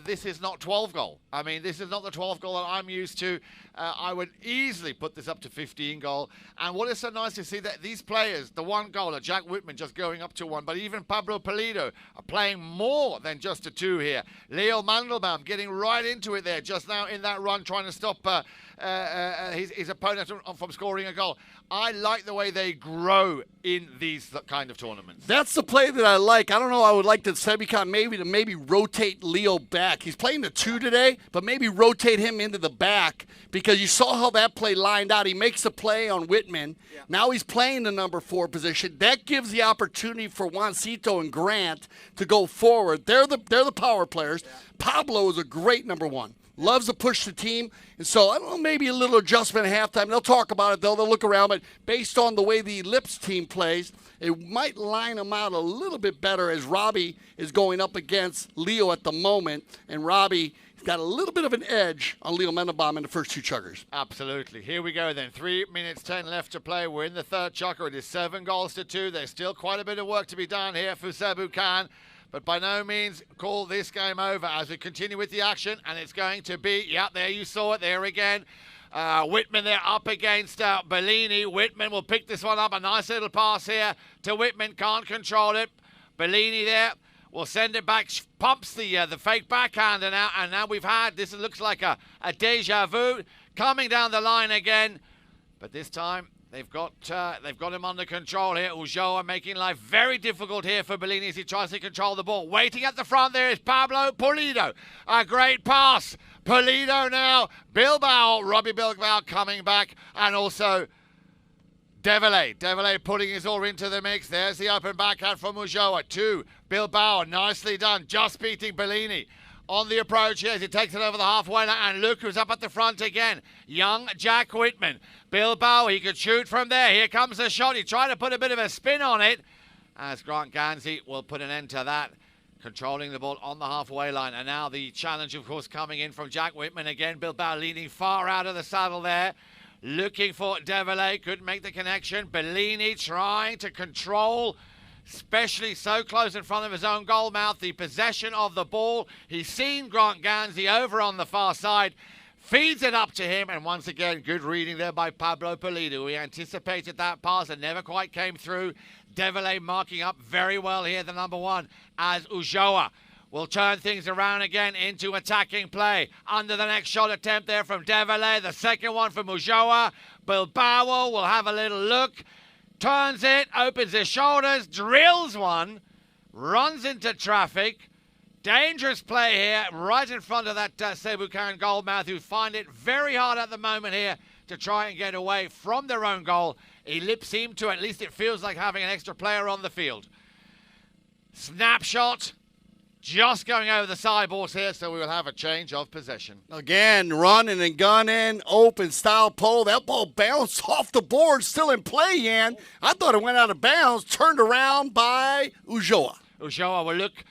this is not 12 goal. I mean, this is not the 12 goal that I'm used to. I would easily put this up to 15 goal. And what is so nice to see that these players, the one goaler, Jack Whitman just going up to one, but even Pablo Pulido are playing more than just a two here. Leo Mandelbaum getting right into it there just now in that run, trying to stop his opponent from scoring a goal. I like the way they grow in these kind of tournaments. That's the play that I like. I don't know. I would like the Sebucan maybe rotate Leo back. He's playing the two today, but maybe rotate him into the back because you saw how that play lined out. He makes the play on Whitman. Yeah. Now he's playing the number 4 position. That gives the opportunity for Juancito and Grant to go forward. They're the power players. Yeah. Pablo is a great number 1. Loves to push the team. And so, I don't know, maybe a little adjustment at halftime. They'll talk about it, though. They'll look around. But based on the way the Ellipse team plays, it might line them out a little bit better as Robbie is going up against Leo at the moment. And Robbie got a little bit of an edge on Leo Mandelbaum in the first 2 chuggers. Absolutely. Here we go then. 3 minutes 10 left to play. We're in the third chugger. It is 7 goals to 2. There's still quite a bit of work to be done here for Sebucan. But by no means call this game over as we continue with the action. And it's going to be, there you saw it there again. Whitman there up against Bellini. Whitman will pick this one up. A nice little pass here to Whitman. Can't control it. Bellini there will send it back. Pumps the fake backhander now. And now we've had, this looks like a deja vu. Coming down the line again. But this time, they've got him under control here. Ulloa making life very difficult here for Bellini as he tries to control the ball. Waiting at the front there is Pablo Pulido. A great pass. Pulido now. Robbie Bilbao coming back. And also Develay. Develay putting his all into the mix. There's the open backhand from Ulloa. 2. Bilbao. Nicely done. Just beating Bellini. On the approach here as he takes it over the halfway line, and look who's up at the front again. Young Jack Whitman. Bilbao, he could shoot from there. Here comes the shot. He tried to put a bit of a spin on it as Grant Gansey will put an end to that. Controlling the ball on the halfway line. And now the challenge, of course, coming in from Jack Whitman again. Bilbao leaning far out of the saddle there. Looking for Develay. Couldn't make the connection. Bellini trying to control, especially so close in front of his own goal mouth, the possession of the ball. He's seen Grant Gansey over on the far side, feeds it up to him, and once again, good reading there by Pablo Pulido. He anticipated that pass and never quite came through. Develay marking up very well here, the number 1, as Ulloa will turn things around again into attacking play. Under the next shot attempt there from Develay, the second one from Ulloa. Bilbao will have a little look. Turns it, opens his shoulders, drills one, runs into traffic. Dangerous play here, right in front of that Sebucan goalmouth, who find it very hard at the moment here to try and get away from their own goal. Ellipse seem to, at least it feels like, having an extra player on the field. Snapshot. Just going over the sideboards here, so we will have a change of possession. Again, running and gunning, open style pole. That ball bounced off the board, still in play, Yan. I thought it went out of bounds, turned around by Ulloa. Ulloa will look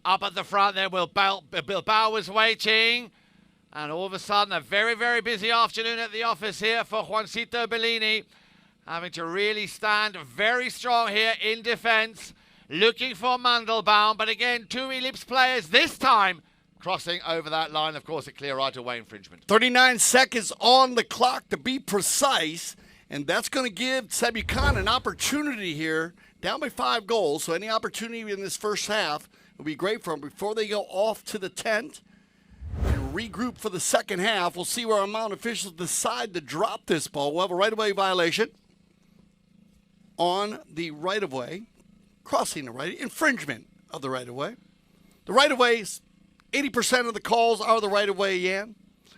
up at the front there. Bilbao was waiting. And all of a sudden, a very, very busy afternoon at the office here for Juancito Bellini. Having to really stand very strong here in defence. Looking for Mandelbaum, but again, 2 Ellipse players, this time crossing over that line. Of course, a clear right-of-way infringement. 39 seconds on the clock to be precise, and that's going to give Sebucan an opportunity here, down by 5 goals. So any opportunity in this first half will be great for them before they go off to the tent and regroup for the second half. We'll see where our Mount officials decide to drop this ball. We'll have a right-of-way violation. on the right-of-way, crossing the right, infringement of the right-of-way. The right-of-way, 80% of the calls are the right-of-way, Yan.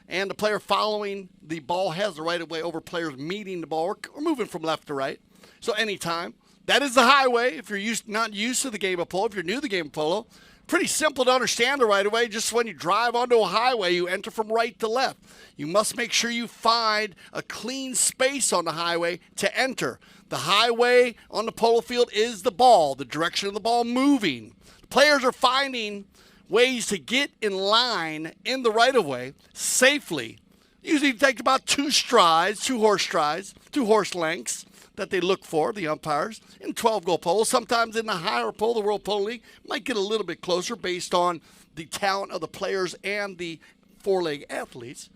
And the player following the ball has the right-of-way over players meeting the ball or moving from left to right. So anytime. That is the highway if you're not used to the game of polo. If you're new to the game of polo, pretty simple to understand the right-of-way. Just when you drive onto a highway, you enter from right to left. You must make sure you find a clean space on the highway to enter. The highway on the polo field is the ball, the direction of the ball moving. Players are finding ways to get in line in the right-of-way safely. Usually take about 2 horse lengths that they look for, the umpires, in 12-goal polo. Sometimes in the higher polo, the World Polo League, might get a little bit closer based on the talent of the players and the four-leg athletes.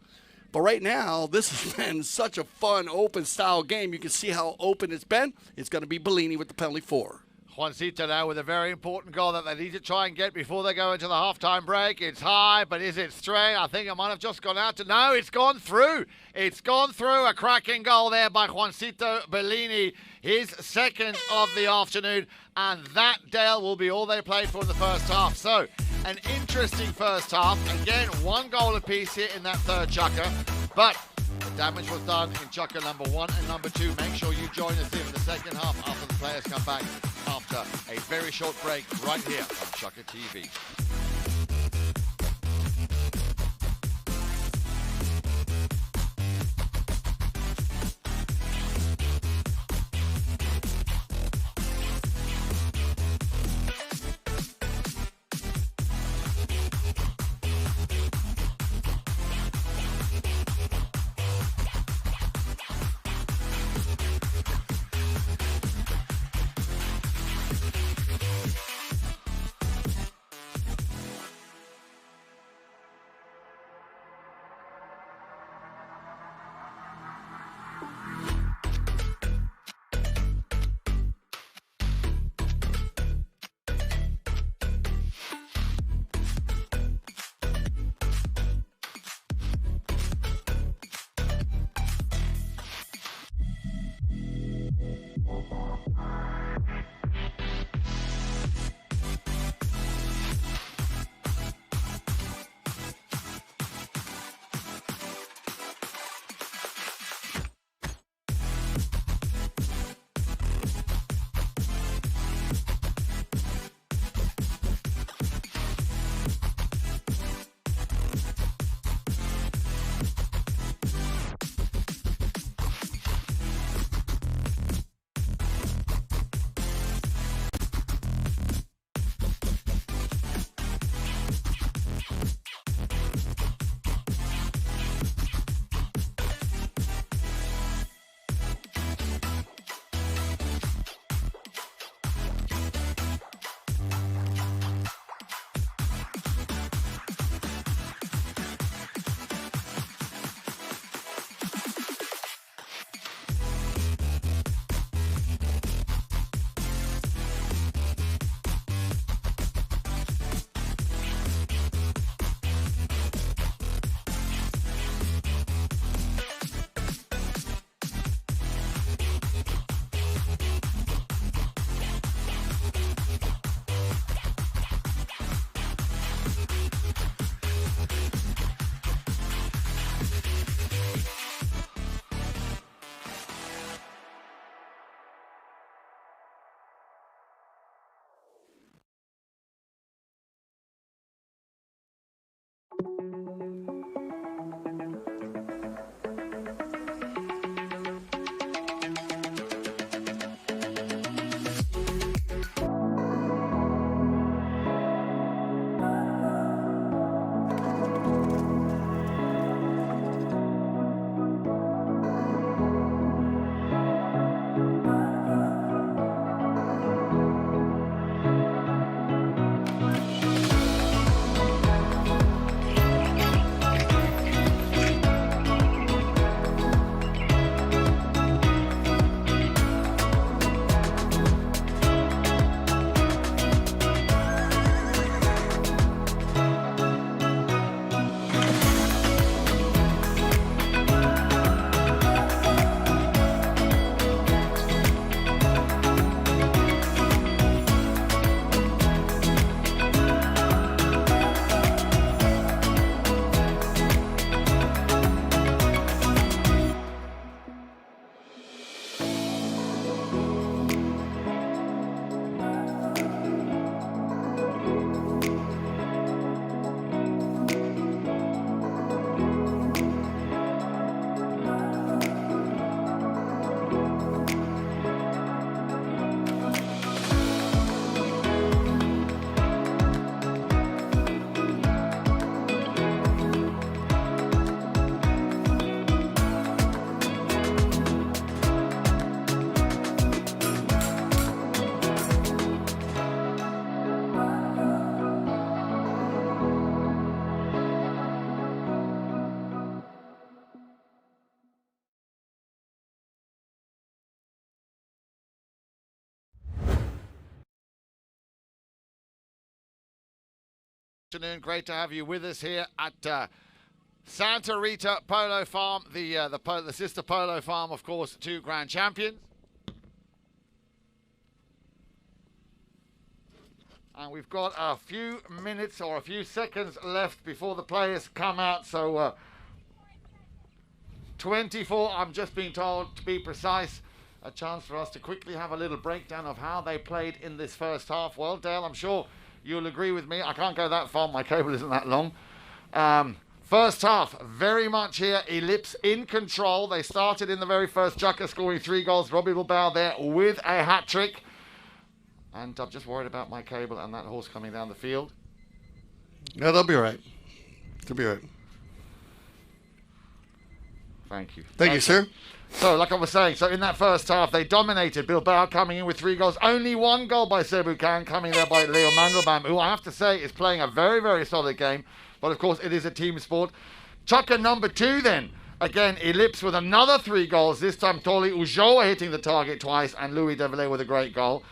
But right now, this has been such a fun, open-style game. You can see how open it's been. It's going to be Bellini with the penalty 4. Juancito now with a very important goal that they need to try and get before they go into the halftime break. It's high, but is it straight? I think it might have just gone out to... No, it's gone through. It's gone through. A cracking goal there by Juancito Bellini, his second of the afternoon. And that, Dale, will be all they played for in the first half. So, an interesting first half. Again, 1 goal apiece here in that third chukker. But the damage was done in chukker number 1 and number 2. Make sure you join us in the second half after the players come back after a very short break right here on Chukker TV. Afternoon, great to have you with us here at Santa Rita Polo Farm, the sister polo farm, of course, to Grand Champions. And we've got a few minutes or a few seconds left before the players come out. So 24, I'm just being told to be precise. A chance for us to quickly have a little breakdown of how they played in this first half. Well, Dale, I'm sure you'll agree with me. I can't go that far. My cable isn't that long. First half, very much here. Ellipse in control. They started in the very first chukker, scoring 3 goals. Robbie Bilbao there with a hat-trick. And I'm just worried about my cable and that horse coming down the field. No, they'll be all right. They'll be all right. Thank you. Thank you, sir. So, like I was saying, so in that first half, they dominated. Bilbao coming in with 3 goals. Only 1 goal by Sebucan, coming there by Leo Mandelbaum, who I have to say is playing a very, very solid game. But, of course, it is a team sport. Chukker number 2 then. Again, Ellipse with another 3 goals. This time, Toli Ujoa hitting the target twice and Louis Develay with a great goal.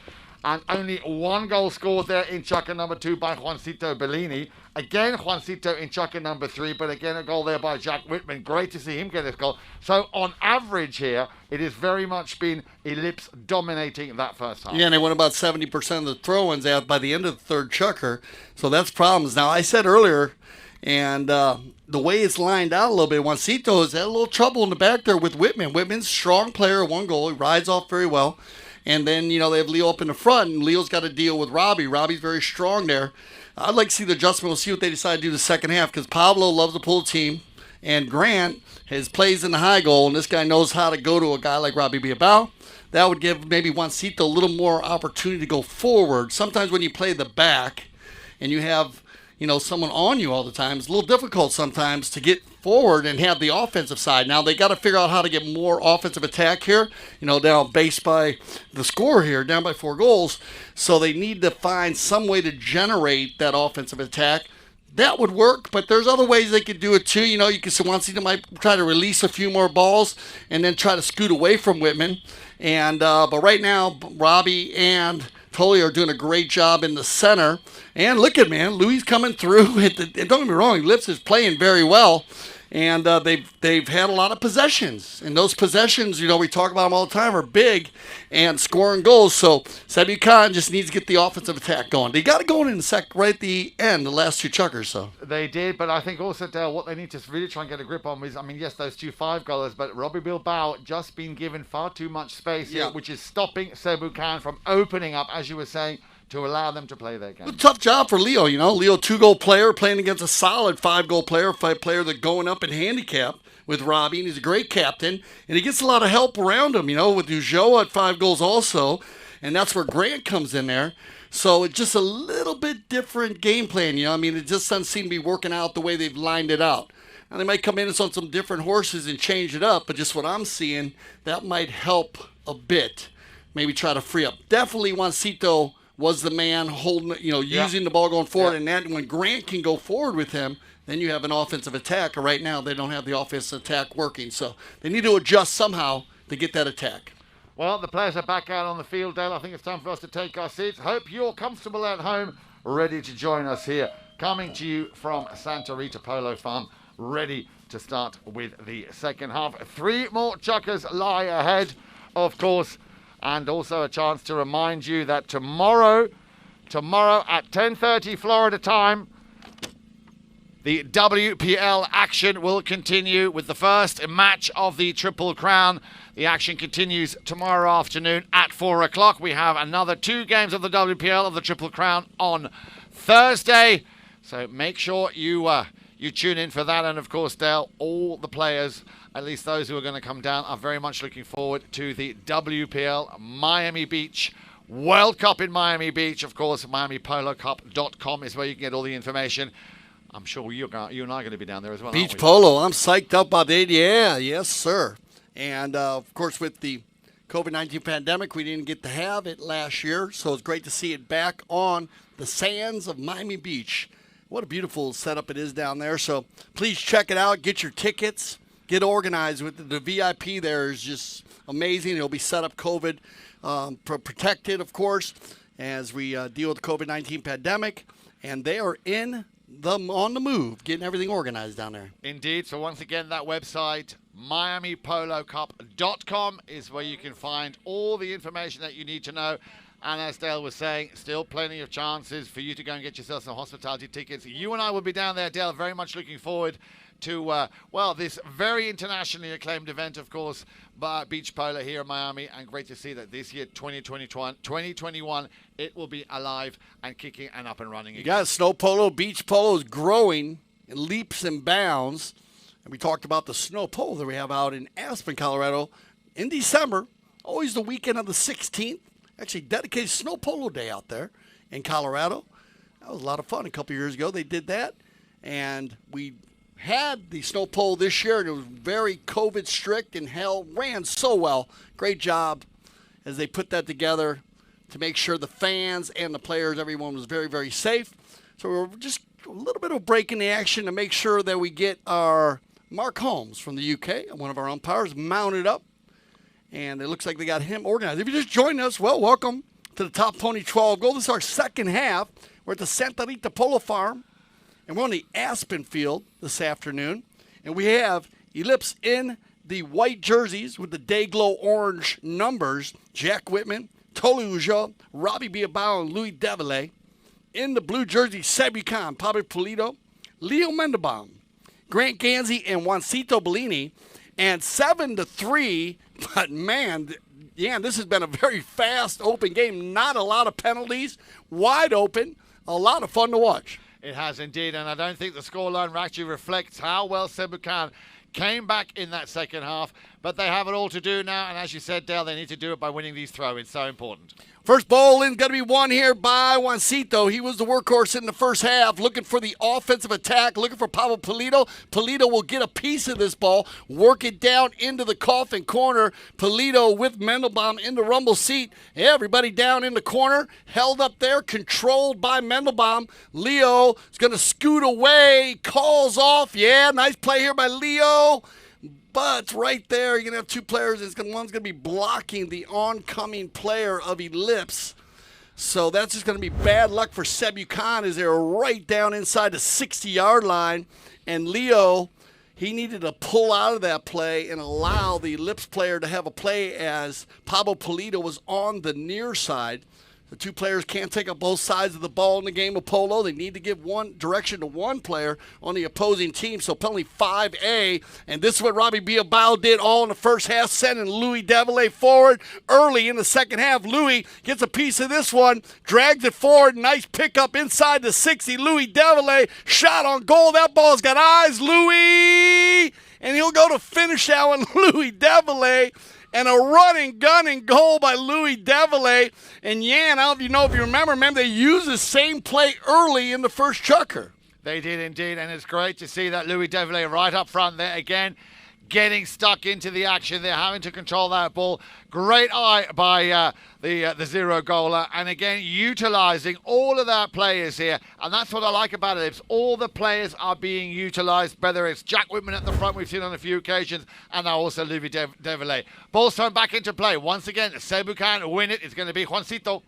And only 1 goal scored there in chukker number 2 by Juancito Bellini. Again, Juancito in chukker number 3, but again, a goal there by Jack Whitman. Great to see him get this goal. So, on average here, it has very much been Ellipse dominating that first half. Yeah, and they won about 70% of the throw-ins out by the end of the third chukker. So that's problems. Now, I said earlier, and the way it's lined out a little bit, Juancito has had a little trouble in the back there with Whitman. Whitman's a strong player, 1 goal. He rides off very well. And then, they have Leo up in the front, and Leo's got to deal with Robbie. Robbie's very strong there. I'd like to see the adjustment. We'll see what they decide to do the second half, because Pablo loves to pull a team, and Grant plays in the high goal, and this guy knows how to go to a guy like Robbie Bilbao. That would give maybe Juancito a little more opportunity to go forward. Sometimes when you play the back and you have someone on you all the time, it's a little difficult sometimes to get forward and have the offensive side. Now, they got to figure out how to get more offensive attack here, down based by the score here, down by 4 goals. So they need to find some way to generate that offensive attack. That would work, but there's other ways they could do it too. You can see Juancito might try to release a few more balls and then try to scoot away from Whitman. And but right now, Robbie and Toli are doing a great job in the center. And look at, man, Louis coming through. And don't get me wrong, Ellipse is playing very well. And they've had a lot of possessions. And those possessions, we talk about them all the time, are big and scoring goals. So Sebucan just needs to get the offensive attack going. They got it going in the right at the end, the last 2 chukkers. So they did, but I think also, Dale, what they need to really try and get a grip on is, yes, those 2 5-goalers, but Robbie Bilbao just been given far too much space here, which is stopping Sebucan from opening up, as you were saying, to allow them to play their game. A tough job for Leo, Leo, 2-goal player, playing against a solid 5-goal player, player that's going up in handicap with Robbie, and he's a great captain, and he gets a lot of help around him, with Ujoa at 5 goals also, and that's where Grant comes in there. So it's just a little bit different game plan, it just doesn't seem to be working out the way they've lined it out. Now, they might come in on some different horses and change it up, but just what I'm seeing, that might help a bit. Maybe try to free up. Definitely Juancito was the man holding, using the ball going forward. And that when Grant can go forward with him, then you have an offensive attack. Right now, they don't have the offensive attack working. So they need to adjust somehow to get that attack. Well, the players are back out on the field, Dale. I think it's time for us to take our seats. Hope you're comfortable at home, ready to join us here. Coming to you from Santa Rita Polo Farm, ready to start with the second half. 3 more chukkers lie ahead, of course. And also a chance to remind you that tomorrow at 10:30 Florida time, the WPL action will continue with the first match of the Triple Crown. The action continues tomorrow afternoon at 4 o'clock. We have another 2 games of the WPL of the Triple Crown on Thursday. So make sure you tune in for that. And of course, Dale, all the players, at least those who are going to come down, are very much looking forward to the WPL Miami Beach World Cup in Miami Beach. Of course, MiamiPoloCup.com is where you can get all the information. I'm sure you and I are going to be down there as well. Beach polo, I'm psyched up about it. Yeah, yes, sir. And of course, with the COVID-19 pandemic, we didn't get to have it last year, so it's great to see it back on the sands of Miami Beach. What a beautiful setup it is down there. So please check it out. Get your tickets. Get organized with the VIP there is just amazing. It'll be set up COVID protected, of course, as we deal with the COVID-19 pandemic. And they are in on the move, getting everything organized down there. Indeed. So once again, that website, MiamiPoloCup.com, is where you can find all the information that you need to know. And as Dale was saying, still plenty of chances for you to go and get yourself some hospitality tickets. You and I will be down there, Dale, very much looking forward to, this very internationally acclaimed event, of course, beach polo here in Miami. And great to see that this year, 2021, it will be alive and kicking and up and running again. You got snow polo, beach polo is growing in leaps and bounds. And we talked about the snow polo that we have out in Aspen, Colorado in December, always the weekend of the 16th. Actually, dedicated snow polo day out there in Colorado. That was a lot of fun. A couple years ago, they did that. And we had the snow polo this year, and it was very COVID strict and ran so well. Great job as they put that together to make sure the fans and the players, everyone was very, very safe. So we're just a little bit of a break in the action to make sure that we get our Mark Holmes from the UK, one of our umpires, mounted up. And it looks like they got him organized. If you just joined us, well, welcome to the Top Pony 12 Gold. This is our second half. We're at the Santa Rita Polo Farm, and we're on the Aspen field this afternoon. And we have Ellipse in the white jerseys with the day-glow orange numbers. Jack Whitman, Tolu Ujo, Robbie Biabao, and Louis Devillet. In the blue jersey, Sebucan, Pablo Pulido, Leo Mendelbaum, Grant Ganzi, and Juancito Bellini. And 7-3, but man, yeah, this has been a very fast, open game. Not a lot of penalties, wide open, a lot of fun to watch. It has indeed, and I don't think the scoreline actually reflects how well Sebucan came back in that second half. But they have it all to do now, and as you said, Dale, they need to do it by winning these throw-ins. So important. First ball in going to be won here by Juancito. He was the workhorse in the first half, looking for the offensive attack, looking for Pablo Pulido. Pulido will get a piece of this ball, work it down into the coffin corner. Pulido with Mendelbaum in the rumble seat. Everybody down in the corner, held up there, controlled by Mendelbaum. Leo is going to scoot away, calls off. Yeah, nice play here by Leo. But right there, you're going to have two players. One's going to be blocking the oncoming player of Ellipse. So that's just going to be bad luck for Sebucan as they're right down inside the 60-yard line. And Leo, he needed to pull out of that play and allow the Ellipse player to have a play as Pablo Pulido was on the near side. The two players can't take up both sides of the ball in the game of polo. They need to give one direction to one player on the opposing team. So penalty 5A. And this is what Robbie Biabao did all in the first half, sending Louis Devillet forward early in the second half. Louis gets a piece of this one, drags it forward. Nice pickup inside the 60. Louis Devillet shot on goal. That ball's got eyes. Louis! And he'll go to finish that one. Louis Devillet. And a running gun and goal by Louis Devillet. And Yan, I don't know if you remember, they used the same play early in the first chukker. They did indeed, and it's great to see that Louis Devillet right up front there again, getting stuck into the action there, having to control that ball. Great eye by the zero goaler, and again utilizing all of our players here, and that's what I like about it. All the players are being utilized, whether it's Jack Whitman at the front, we've seen on a few occasions, and now also Louis Devillet. Ball's thrown back into play once again. Sebucan win it. It's going to be Juancito.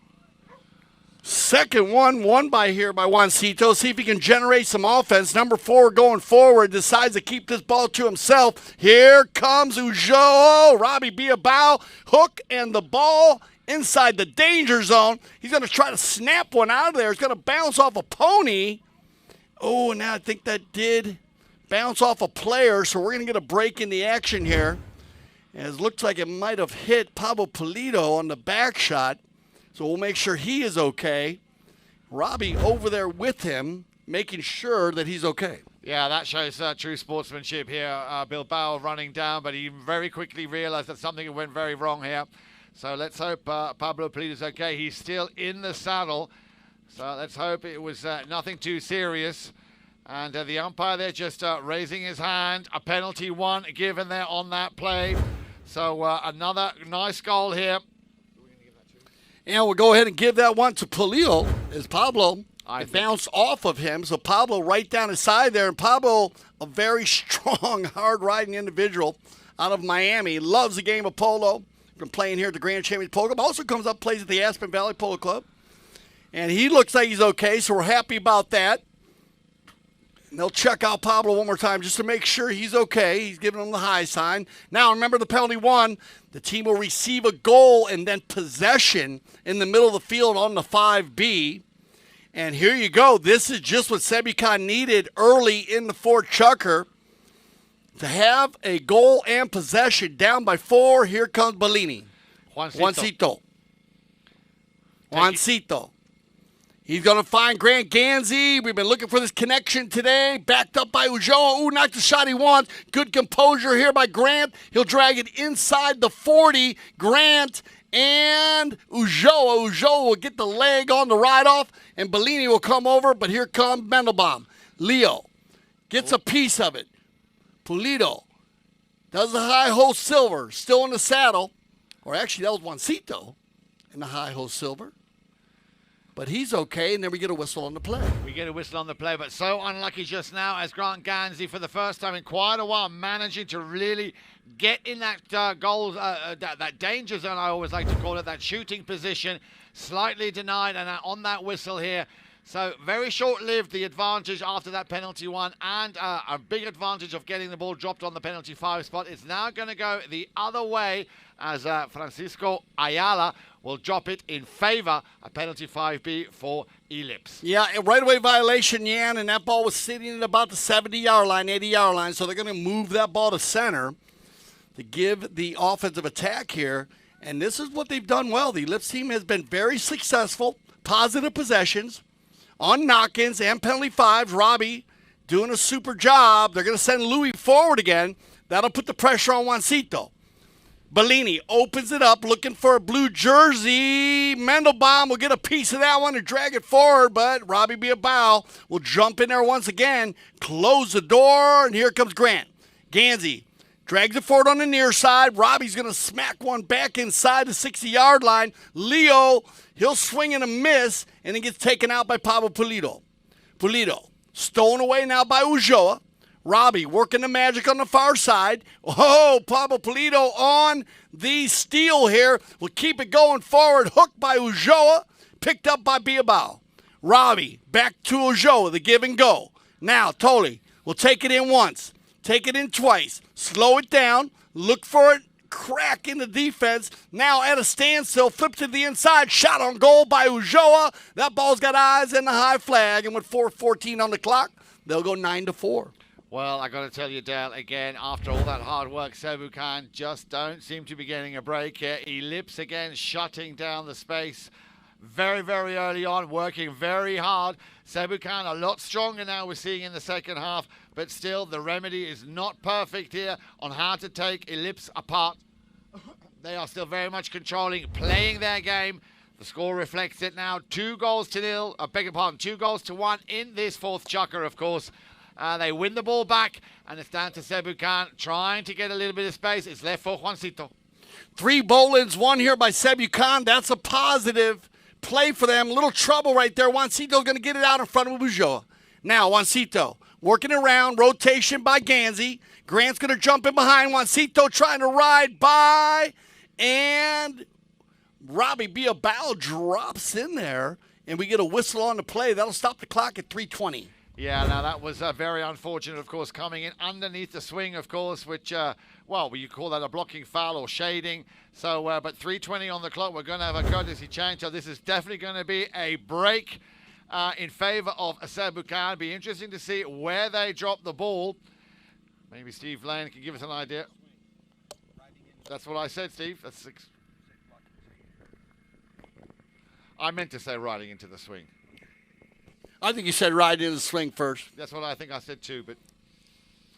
Second one won by Juancito. See if he can generate some offense. Number 4 going forward decides to keep this ball to himself. Here comes Ujo. Robbie Biabao. Hook and the ball inside the danger zone. He's going to try to snap one out of there. It's going to bounce off a pony. Oh, now I think that did bounce off a player, so we're going to get a break in the action here. As it looks like it might have hit Pablo Pulido on the back shot. So we'll make sure he is okay. Robbie over there with him, making sure that he's okay. Yeah, that shows true sportsmanship here. Bilbao running down, but he very quickly realized that something went very wrong here. So let's hope Pablo Pulido's okay. He's still in the saddle. So let's hope it was nothing too serious. And the umpire there just raising his hand. A penalty one given there on that play. So another nice goal here. And we'll go ahead and give that one to Pulido as Pablo. It bounced off of him, so Pablo right down his side there. And Pablo, a very strong, hard-riding individual out of Miami. Loves the game of polo. Been playing here at the Grand Champions Polo Club. Also comes up, plays at the Aspen Valley Polo Club. And he looks like he's okay, so we're happy about that. And they'll check out Pablo one more time just to make sure he's okay. He's giving them the high sign. Now, remember the penalty one. The team will receive a goal and then possession in the middle of the field on the 5B. And here you go. This is just what Sebucan needed early in the fourth chukker to have a goal and possession. Down by 4. Here comes Bellini. Juancito. He's going to find Grant Ganzi. We've been looking for this connection today. Backed up by Ulloa. Ooh, not the shot he wants. Good composure here by Grant. He'll drag it inside the 40. Grant and Ulloa. Ulloa will get the leg on the ride-off, and Bellini will come over, but here comes Mendelbaum. Leo gets a piece of it. Pulido does the high-ho silver. Still in the saddle. Or actually, that was Juancito in the high-ho silver. But he's okay, and then we get a whistle on the play. We get a whistle on the play, but so unlucky just now as Grant Ganzi, for the first time in quite a while, managing to really get in that that danger zone, I always like to call it, that shooting position, slightly denied, and on that whistle here. So very short-lived, the advantage after that penalty one, and a big advantage of getting the ball dropped on the penalty 5 spot. It's now going to go the other way as Francisco Ayala will drop it in favor of penalty 5B for Ellipse. Yeah, a right-away violation, Yan, and that ball was sitting at about the 70-yard line, 80-yard line, so they're going to move that ball to center to give the offensive attack here, and this is what they've done well. The Ellipse team has been very successful, positive possessions, on knock-ins and penalty 5s. Robbie doing a super job. They're going to send Louis forward again. That'll put the pressure on Juancito. Bellini opens it up, looking for a blue jersey. Mendelbaum will get a piece of that one and drag it forward, but Robbie Bilbao will jump in there once again, close the door, and here comes Grant. Ganzi drags it forward on the near side. Robbie's going to smack one back inside the 60-yard line. Leo, he'll swing and a miss, and it gets taken out by Pablo Pulido. Pulido, stolen away now by Ulloa. Robbie working the magic on the far side. Oh, Pablo Pulido on the steal here. Will keep it going forward. Hooked by Ulloa. Picked up by Bilbao. Robbie back to Ulloa, the give and go. Now, Toli will take it in once. Take it in twice. Slow it down. Look for it. Crack in the defense. Now at a standstill. Flip to the inside. Shot on goal by Ulloa. That ball's got eyes and the high flag. And with 4:14 on the clock, they'll go 9-4. Well, I got to tell you, Dale, again, after all that hard work, Sebucan just don't seem to be getting a break here. Ellipse again shutting down the space very, very early on, working very hard. Sebucan a lot stronger now, we're seeing in the second half, but still the remedy is not perfect here on how to take Ellipse apart. They are still very much controlling, playing their game. The score reflects it now. 2 goals to 0, I beg your pardon, 2 goals to 1 in this fourth chukker, of course. They win the ball back, and it's down to Sebucan trying to get a little bit of space. It's left for Juancito. 3 bowlings, 1 here by Sebucan. That's a positive play for them. Little trouble right there. Juancito's going to get it out in front of Ulloa. Now, Juancito working around. Rotation by Ganzi. Grant's going to jump in behind. Juancito trying to ride by. And Robbie Bilbao drops in there. And we get a whistle on the play. That'll stop the clock at 3:20. Yeah, now that was very unfortunate, of course, coming in underneath the swing, of course, which, well, you call that a blocking foul or shading. So, but 3:20 on the clock, we're going to have a courtesy change. So this is definitely going to be a break in favor of Sebucan. Be interesting to see where they drop the ball. Maybe Steve Lane can give us an idea. That's what I said, Steve. That's 6. I meant to say riding into the swing. I think you said right in the swing first. That's what I think I said too, but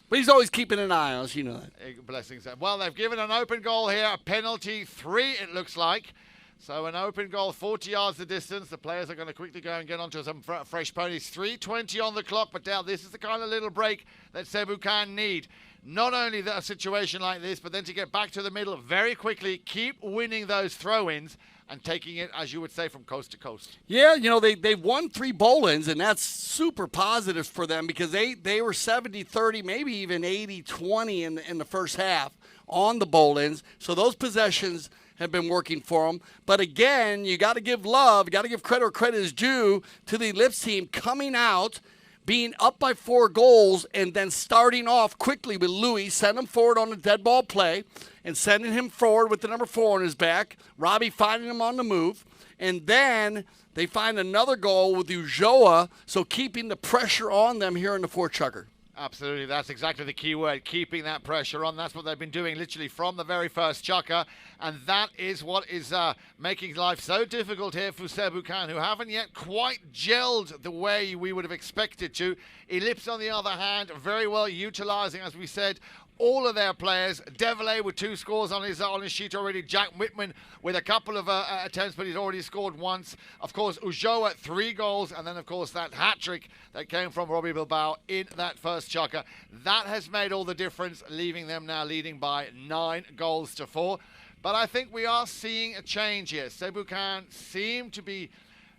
he's always keeping an eye on us, you know that. Blessings. Well, they've given an open goal here, a penalty 3 it looks like. So an open goal, 40 yards the distance. The players are going to quickly go and get onto some fresh ponies. 3:20 on the clock, but Dale, this is the kind of little break that Sebucan need. Not only a situation like this, but then to get back to the middle very quickly, keep winning those throw-ins, and taking it, as you would say, from coast to coast. Yeah, you know, they've won 3 bowlings, and that's super positive for them because they were 70-30, maybe even 80-20 in the first half on the bowlings. So those possessions have been working for them. But again, you got to give love, you got to give credit where credit is due to the Ellipse team coming out, being up by 4 goals and then starting off quickly with Louis, send him forward on a dead ball play and sending him forward with the number 4 on his back. Robbie finding him on the move. And then they find another goal with Ulloa, so keeping the pressure on them here in the forechucker. Absolutely, that's exactly the key word, keeping that pressure on. That's what they've been doing literally from the very first chukker, and that is what is making life so difficult here for Sebucan, who haven't yet quite gelled the way we would have expected to. Ellipse, on the other hand, very well utilising, as we said, all of their players. Devillet with 2 scores on his sheet already. Jack Whitman with a couple of attempts, but he's already scored once. Of course, Ulloa 3 goals, and then of course that hat-trick that came from Robbie Bilbao in that first chukker. That has made all the difference, leaving them now leading by 9 goals to 4. But I think we are seeing a change here. Sebucan seem to be,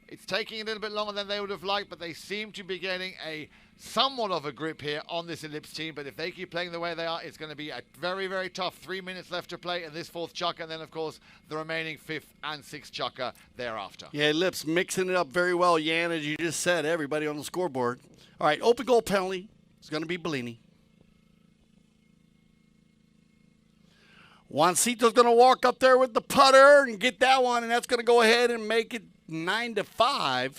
it's taking a little bit longer than they would have liked, but they seem to be getting a somewhat of a grip here on this Ellipse team. But if they keep playing the way they are, it's going to be a very, very tough 3 minutes left to play in this 4th chukker, and then of course the remaining 5th and 6th chukker thereafter. Yeah, Ellipse mixing it up very well, Jan, as you just said, everybody on the scoreboard. All right, open goal penalty is going to be Bellini. Juancito's going to walk up there with the putter and get that one, and that's going to go ahead and make it 9-5.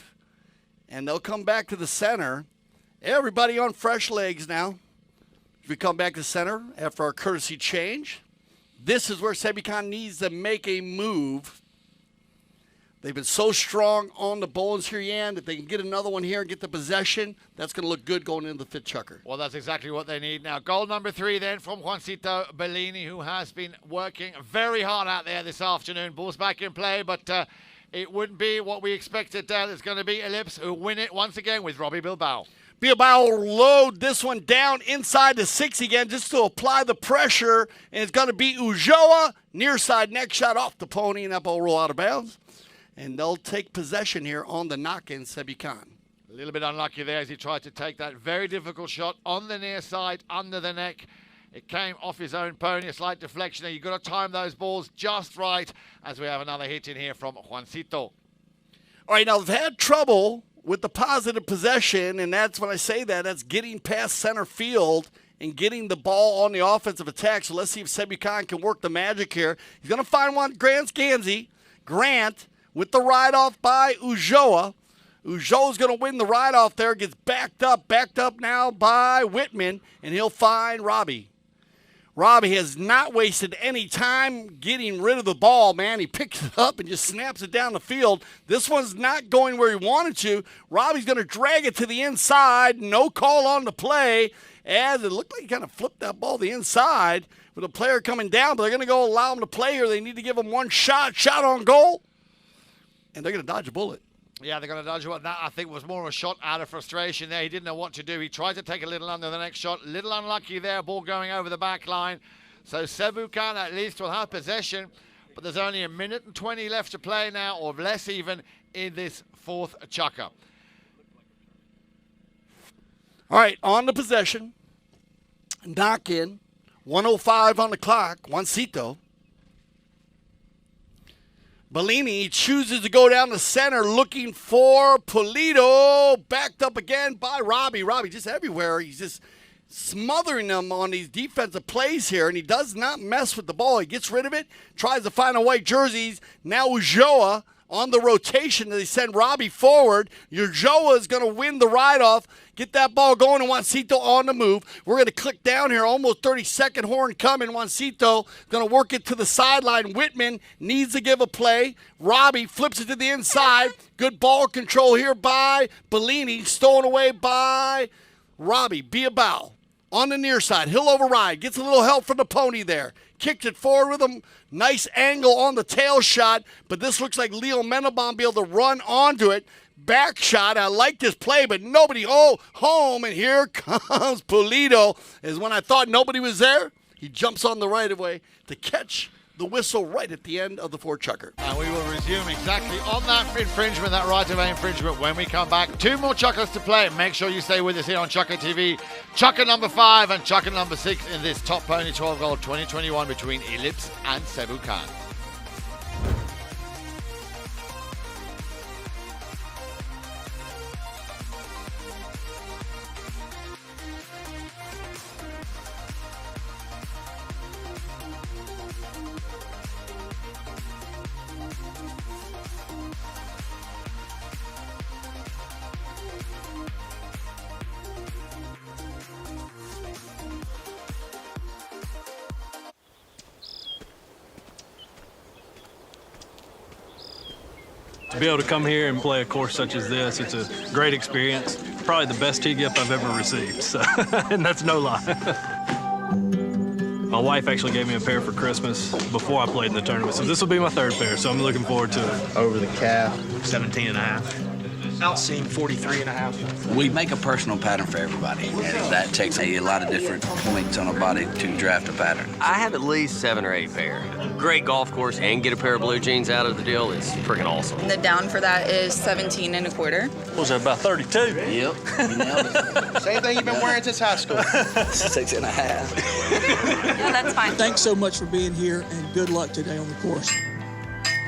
And they'll come back to the center. Everybody on fresh legs now. We come back to center after our courtesy change. This is where Sebucan needs to make a move. They've been so strong on the bowls here, Yan, that they can get another one here and get the possession. That's going to look good going into the 5th chukker. Well, that's exactly what they need now. Goal number 3 then from Juancito Bellini, who has been working very hard out there this afternoon. Ball's back in play, but it wouldn't be what we expected. It's going to be Ellipse who win it once again with Robbie Bilbao. Bilbao will load this one down inside the 6 again just to apply the pressure, and it's going to be Ulloa, near side neck shot off the pony, and that ball roll out of bounds. And they'll take possession here on the knock-in, Sebucan. A little bit unlucky there as he tried to take that very difficult shot on the near side, under the neck. It came off his own pony, a slight deflection there. You've got to time those balls just right as we have another hit in here from Juancito. All right, now they've had trouble with the positive possession, and that's when I say that, that's getting past center field and getting the ball on the offensive attack. So let's see if Sebucan can work the magic here. He's going to find one, Grant, with the ride-off by Ulloa. Ulloa's going to win the ride-off there. Gets backed up now by Whitman, and he'll find Robbie. Robbie has not wasted any time getting rid of the ball, man. He picks it up and just snaps it down the field. This one's not going where he wanted to. Robbie's going to drag it to the inside. No call on the play, as it looked like he kind of flipped that ball the inside with a player coming down, but they're going to go allow him to play here. They need to give him one shot on goal. And they're going to dodge a bullet. Yeah, they're going to dodge one. That, I think, was more of a shot out of frustration there. He didn't know what to do. He tried to take a little under the next shot. Little unlucky there. Ball going over the back line. So Sebucan at least will have possession. But there's only 1 minute and 20 left to play now, or less even, in this 4th chukker. All right, on the possession. Knock in. 1:05 on the clock. Juancito. Bellini chooses to go down the center looking for Pulido. Backed up again by Robbie. Robbie just everywhere. He's just smothering them on these defensive plays here, and he does not mess with the ball. He gets rid of it, tries to find a white jerseys. Now Ulloa on the rotation. They send Robbie forward. Ulloa is going to win the ride-off. Get that ball going, and Juancito on the move. We're going to click down here. Almost 30-second horn coming. Juancito going to work it to the sideline. Whitman needs to give a play. Robbie flips it to the inside. Good ball control here by Bellini. Stolen away by Robbie Bilbao. On the near side, he'll override. Gets a little help from the pony there. Kicked it forward with him. Nice angle on the tail shot, but this looks like Leo Menabon be able to run onto it. Back shot. I like this play, but nobody home, and here comes Pulido. Is when I thought nobody was there, he jumps on the right of way to catch the whistle right at the end of the 4th chukker. And we will resume exactly on that infringement, that right-of-way infringement, when we come back. 2 more chukkers to play. Make sure you stay with us here on Chukker TV. Chukker number 5 and chukker number 6 in this Top Pony 12 Gold 2021 between Ellipse and Sebucan. To be able to come here and play a course such as this, it's a great experience. Probably the best tee gift I've ever received, so, and that's no lie. My wife actually gave me a pair for Christmas before I played in the tournament, so this will be my third pair, so I'm looking forward to it. Over the calf, 17 and a half. Outseam 43 and a half. We make a personal pattern for everybody, and that takes a lot of different points on a body to draft a pattern. I have at least 7 or 8 pair. Great golf course and get a pair of blue jeans out of the deal is freaking awesome. The down for that is 17 and a quarter. What was that, about 32? Yep, you nailed it. same thing you've been wearing since high school. 6 and a half. Yeah, that's fine. Thanks so much for being here, and good luck today on the course.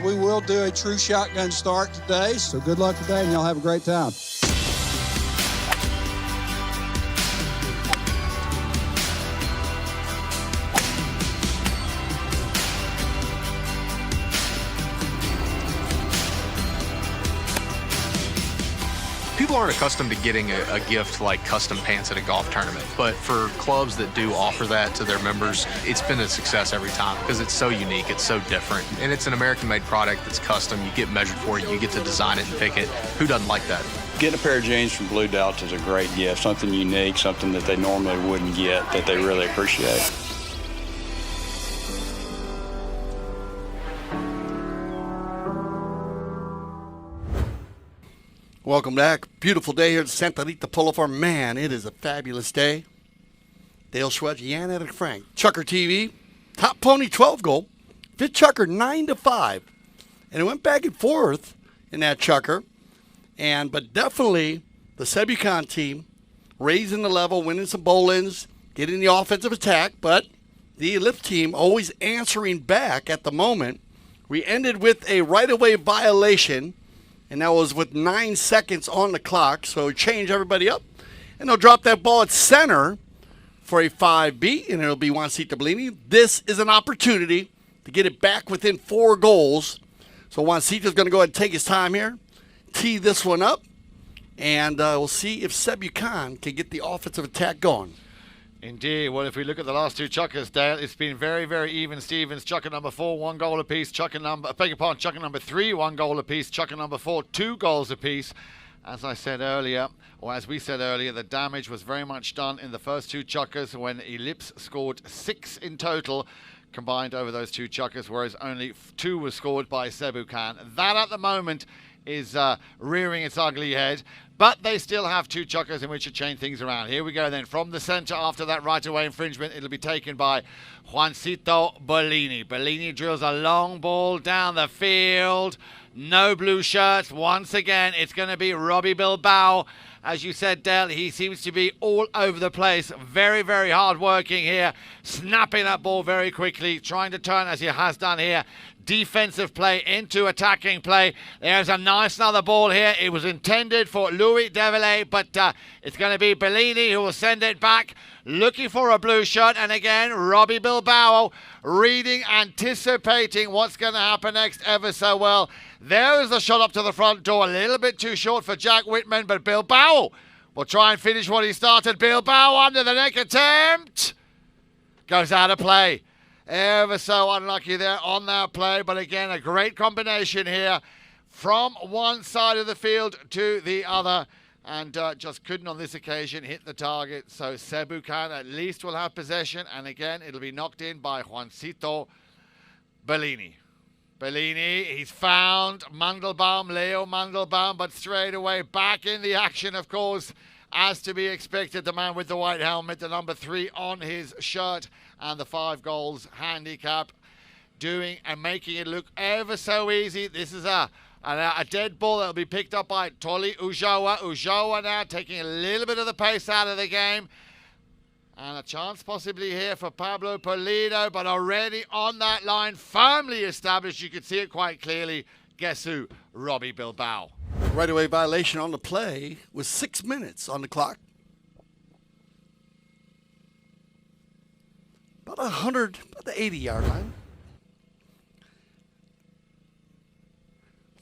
We will do a true shotgun start today, so good luck today, and y'all have a great time. People aren't accustomed to getting a gift like custom pants at a golf tournament, but for clubs that do offer that to their members, it's been a success every time because it's so unique, it's so different, and it's an American-made product that's custom. You get measured for it, you get to design it and pick it. Who doesn't like that? Getting a pair of jeans from Blue Delta is a great gift, something unique, something that they normally wouldn't get that they really appreciate. Welcome back. Beautiful day here at Santa Rita Polo Farm. Man, it is a fabulous day. Dale Schwedge, Jan Eric Frank. Chucker TV, Top Pony 12 goal. Fit Chucker 9-5. And it went back and forth in that Chucker. But definitely the Sebucan team raising the level, winning some bowl-ins, getting the offensive attack. But the Ellipse team always answering back at the moment. We ended with a right-of-way violation. And that was with 9 seconds on the clock. So change everybody up. And they'll drop that ball at center for a 5B. And it'll be Juancito Bellini. This is an opportunity to get it back within 4 goals. So Juancito's going to go ahead and take his time here. Tee this one up. And we'll see if Sebucan can get the offensive attack going. Indeed. Well, if we look at the last 2 chuckers, Dale, it's been very, very even. Stevens, chucker number 4, 1 goal apiece. Chucker number 3, 1 goal apiece. Chucker number 4, 2 goals apiece. As I said earlier, or as we said earlier, the damage was very much done in the first 2 chuckers when Ellipse scored 6 in total combined over those 2 chuckers, whereas only 2 were scored by Sebucan. That at the moment is rearing its ugly head. But they still have 2 chuckers in which to change things around. Here we go then. From the center after that right-of-way infringement, it'll be taken by Juancito Bellini. Bellini drills a long ball down the field. No blue shirts. Once again, it's going to be Robbie Bilbao. As you said, Dale, he seems to be all over the place. Very, very hard working here. Snapping that ball very quickly. Trying to turn, as he has done here, defensive play into attacking play. There's a nice another ball here. It was intended for Louis Devillet, but it's going to be Bellini who will send it back. Looking for a blue shirt. And again, Robbie Bilbao reading, anticipating what's going to happen next ever so well. There is the shot up to the front door. A little bit too short for Jack Whitman, but Bilbao will try and finish what he started. Bilbao under the neck attempt. Goes out of play. Ever so unlucky there on that play. But again, a great combination here from one side of the field to the other. And just couldn't on this occasion hit the target. So Sebucan at least will have possession. And again, it'll be knocked in by Juancito Bellini. Bellini, he's found Mandelbaum, Leo Mandelbaum, but straight away back in the action, of course, as to be expected. The man with the white helmet, the number 3 on his shirt, and the 5 goals handicap, doing and making it look ever so easy. This is a dead ball that will be picked up by Toli Ujoa. Ujoa now taking a little bit of the pace out of the game. And a chance possibly here for Pablo Pulido, but already on that line, firmly established. You could see it quite clearly. Guess who? Robbie Bilbao. Right-of-way violation on the play with 6 minutes on the clock. About the 80-yard line.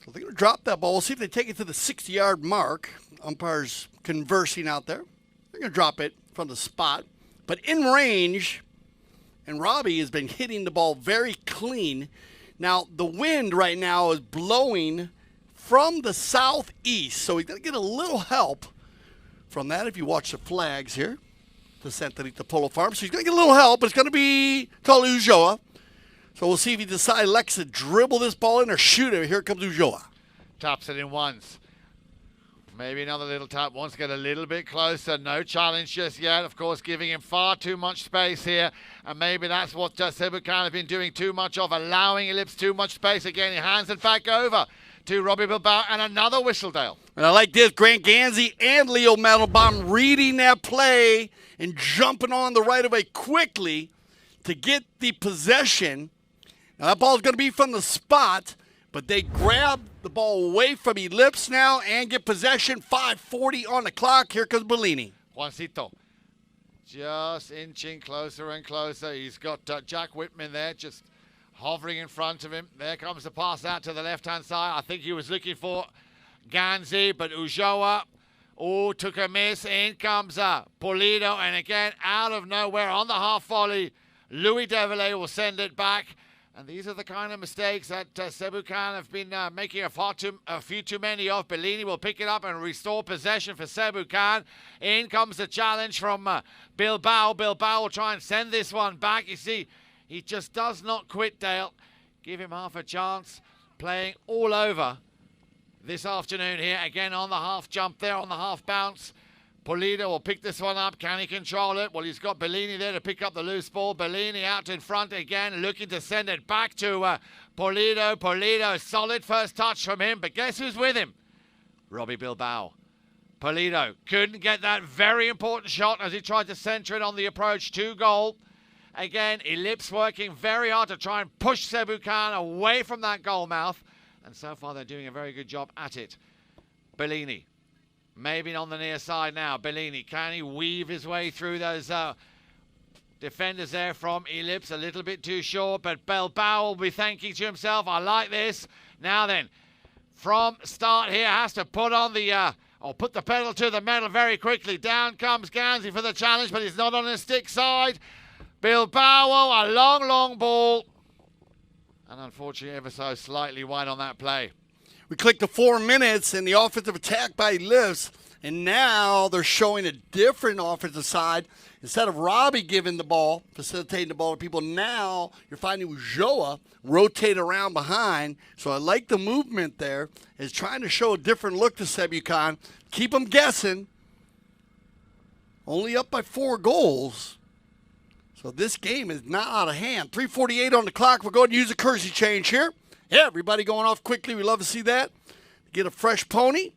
So they're going to drop that ball. We'll see if they take it to the 60-yard mark. Umpires conversing out there. They're going to drop it from the spot. But in range, and Robbie has been hitting the ball very clean. Now, the wind right now is blowing from the southeast. So he's going to get a little help from that if you watch the flags here. The Santa Rita Polo Farm. So he's going to get a little help. It's going to be called Ulloa. So we'll see if he decides Lex to dribble this ball in or shoot it. Here comes Ulloa. Taps it in once. Maybe another little tap. Wants to get a little bit closer. No challenge just yet. Of course, giving him far too much space here. And maybe that's what Sebucan has been doing too much of, allowing Ellipse too much space. Again, he hands it back over to Robbie Bilbao and another Whistledale. And I like this. Grant Gansey and Leo Metalbaum reading that play and jumping on the right of way quickly to get the possession. Now, that ball's going to be from the spot, but they grab the ball away from Ellipse now and get possession. 5:40 on the clock. Here comes Bellini. Juancito just inching closer and closer. He's got Jack Whitman there just hovering in front of him. There comes the pass out to the left-hand side. I think he was looking for Gansey, but Ulloa took a miss. In comes Pulido, and again, out of nowhere on the half volley, Louis Devillet will send it back. And these are the kind of mistakes that Sebucan have been making a few too many of. Bellini will pick it up and restore possession for Sebucan. In comes the challenge from Bilbao. Bilbao will try and send this one back. You see, he just does not quit, Dale. Give him half a chance. Playing all over this afternoon here. Again on the half jump there, on the half bounce. Pulido will pick this one up. Can he control it? Well, he's got Bellini there to pick up the loose ball. Bellini out in front again, looking to send it back to Pulido. Pulido, solid first touch from him, but guess who's with him? Robbie Bilbao. Pulido couldn't get that very important shot as he tried to center it on the approach to goal. Again, Ellipse working very hard to try and push Sebucan away from that goal mouth. And so far, they're doing a very good job at it. Bellini. Maybe on the near side now. Bellini, can he weave his way through those defenders there from Ellipse? A little bit too short, but Bilbao will be thinking to himself, I like this. Now then, from start here, has to put on the, put the pedal to the metal very quickly. Down comes Gansey for the challenge, but he's not on his stick side. Bilbao, a long, long ball. And unfortunately, ever so slightly wide on that play. We clicked to 4 minutes in the offensive attack by Ellipse, and now they're showing a different offensive side. Instead of Robbie giving the ball, facilitating the ball to people, now you're finding Ulloa rotate around behind. So I like the movement there. It's trying to show a different look to Sebucan. Keep them guessing. Only up by 4 goals. So this game is not out of hand. 3:48 on the clock. We're going to use a courtesy change here. Yeah, everybody going off quickly. We love to see that. Get a fresh pony.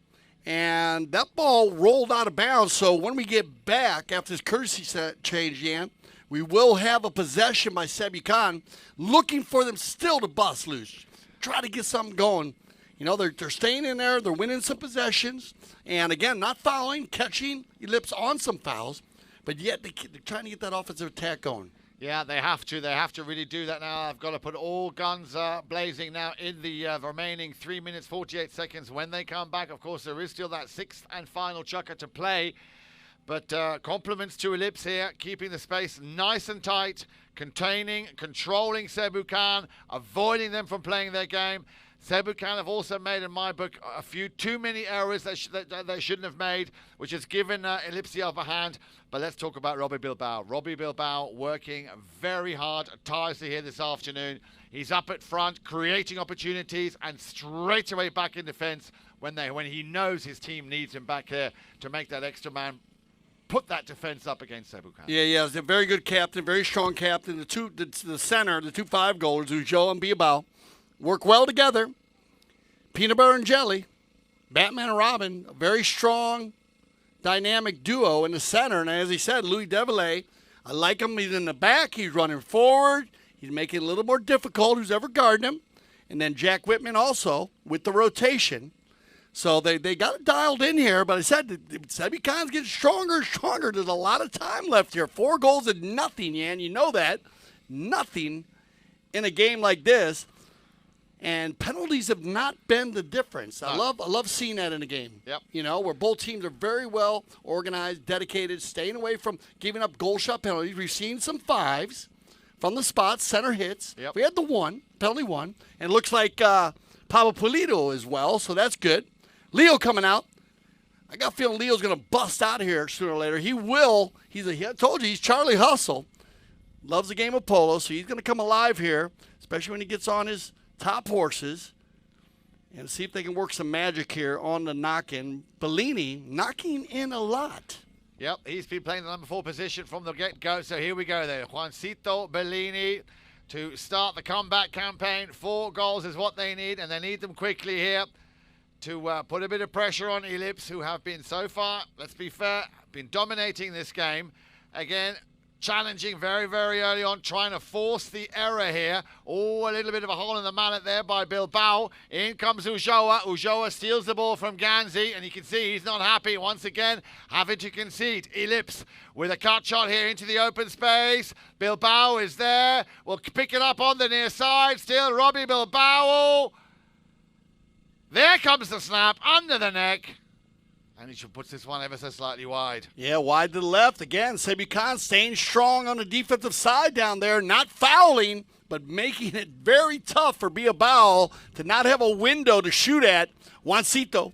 And that ball rolled out of bounds. So when we get back after this courtesy change, Jan, we will have a possession by Sebucan, looking for them still to bust loose. Try to get something going. You know, they're staying in there. They're winning some possessions. And, again, not fouling, catching Ellipse on some fouls. But yet they're trying to get that offensive attack going. Yeah, they have to. They have to really do that now. I've got to put all guns blazing now in the remaining 3 minutes, 48 seconds. When they come back, of course, there is still that 6th and final chukker to play. But compliments to Ellipse here, keeping the space nice and tight, containing, controlling Sebucan, avoiding them from playing their game. Sebucan have also made, in my book, a few too many errors that they shouldn't have made, which has given Ellipse the upper hand. But let's talk about Robbie Bilbao. Robbie Bilbao working very hard, tirelessly here this afternoon. He's up at front, creating opportunities, and straight away back in defence when he knows his team needs him back here to make that extra man put that defense up against Sebucan. Yeah, he's a very good captain, very strong captain. The center, the 2 5-goalers, Ulloa and Bilbao, work well together. Peanut butter and jelly, Batman and Robin, a very strong, dynamic duo in the center. And as he said, Louis Devillet, I like him. He's in the back. He's running forward. He's making it a little more difficult, who's ever guarding him. And then Jack Whitman also with the rotation. So they got it dialed in here. But I said, Sebucan's getting stronger and stronger. There's a lot of time left here. 4 goals and nothing, Jan. You know that. Nothing in a game like this. And penalties have not been the difference. I love seeing that in a game. Yep. You know, where both teams are very well organized, dedicated, staying away from giving up goal shot penalties. We've seen some 5s from the spots, center hits. Yep. We had the 1, penalty 1. And it looks like Pablo Pulido as well, so that's good. Leo coming out. I got a feeling Leo's going to bust out of here sooner or later. He will. I told you, he's Charlie Hustle. Loves the game of polo, so he's going to come alive here, especially when he gets on his top horses. And see if they can work some magic here on the knock-in. Bellini knocking in a lot. Yep, he's been playing the number 4 position from the get-go. So here we go there. Juancito Bellini to start the comeback campaign. 4 goals is what they need, and they need them quickly here to put a bit of pressure on Ellipse, who have been so far, let's be fair, been dominating this game. Again, challenging very, very early on, trying to force the error here. Oh, a little bit of a hole in the mallet there by Bilbao. In comes Ulloa. Ulloa steals the ball from Ganzi, and you can see he's not happy once again, having to concede. Ellipse with a cut shot here into the open space. Bilbao is there. Will pick it up on the near side. Still Robbie Bilbao. There comes the snap under the neck. And he puts this one ever so slightly wide. Yeah, wide to the left. Again, Sebucan staying strong on the defensive side down there, not fouling, but making it very tough for Bilbao to not have a window to shoot at. Juancito.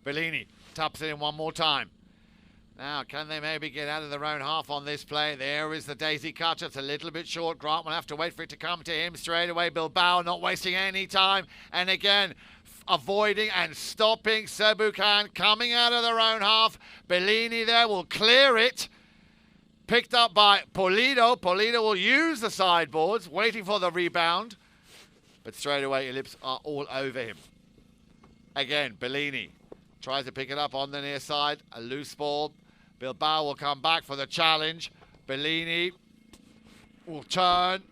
Bellini taps it in one more time. Now, can they maybe get out of their own half on this play? There is the daisy cutter. It's a little bit short. Grant will have to wait for it to come to him straight away. Bilbao not wasting any time. And again, avoiding and stopping Sebucan coming out of their own half. Bellini there will clear it. Picked up by Pulido. Pulido will use the sideboards, waiting for the rebound. But straight away, Ellipse are all over him. Again, Bellini tries to pick it up on the near side. A loose ball. Bilbao will come back for the challenge. Bellini will turn.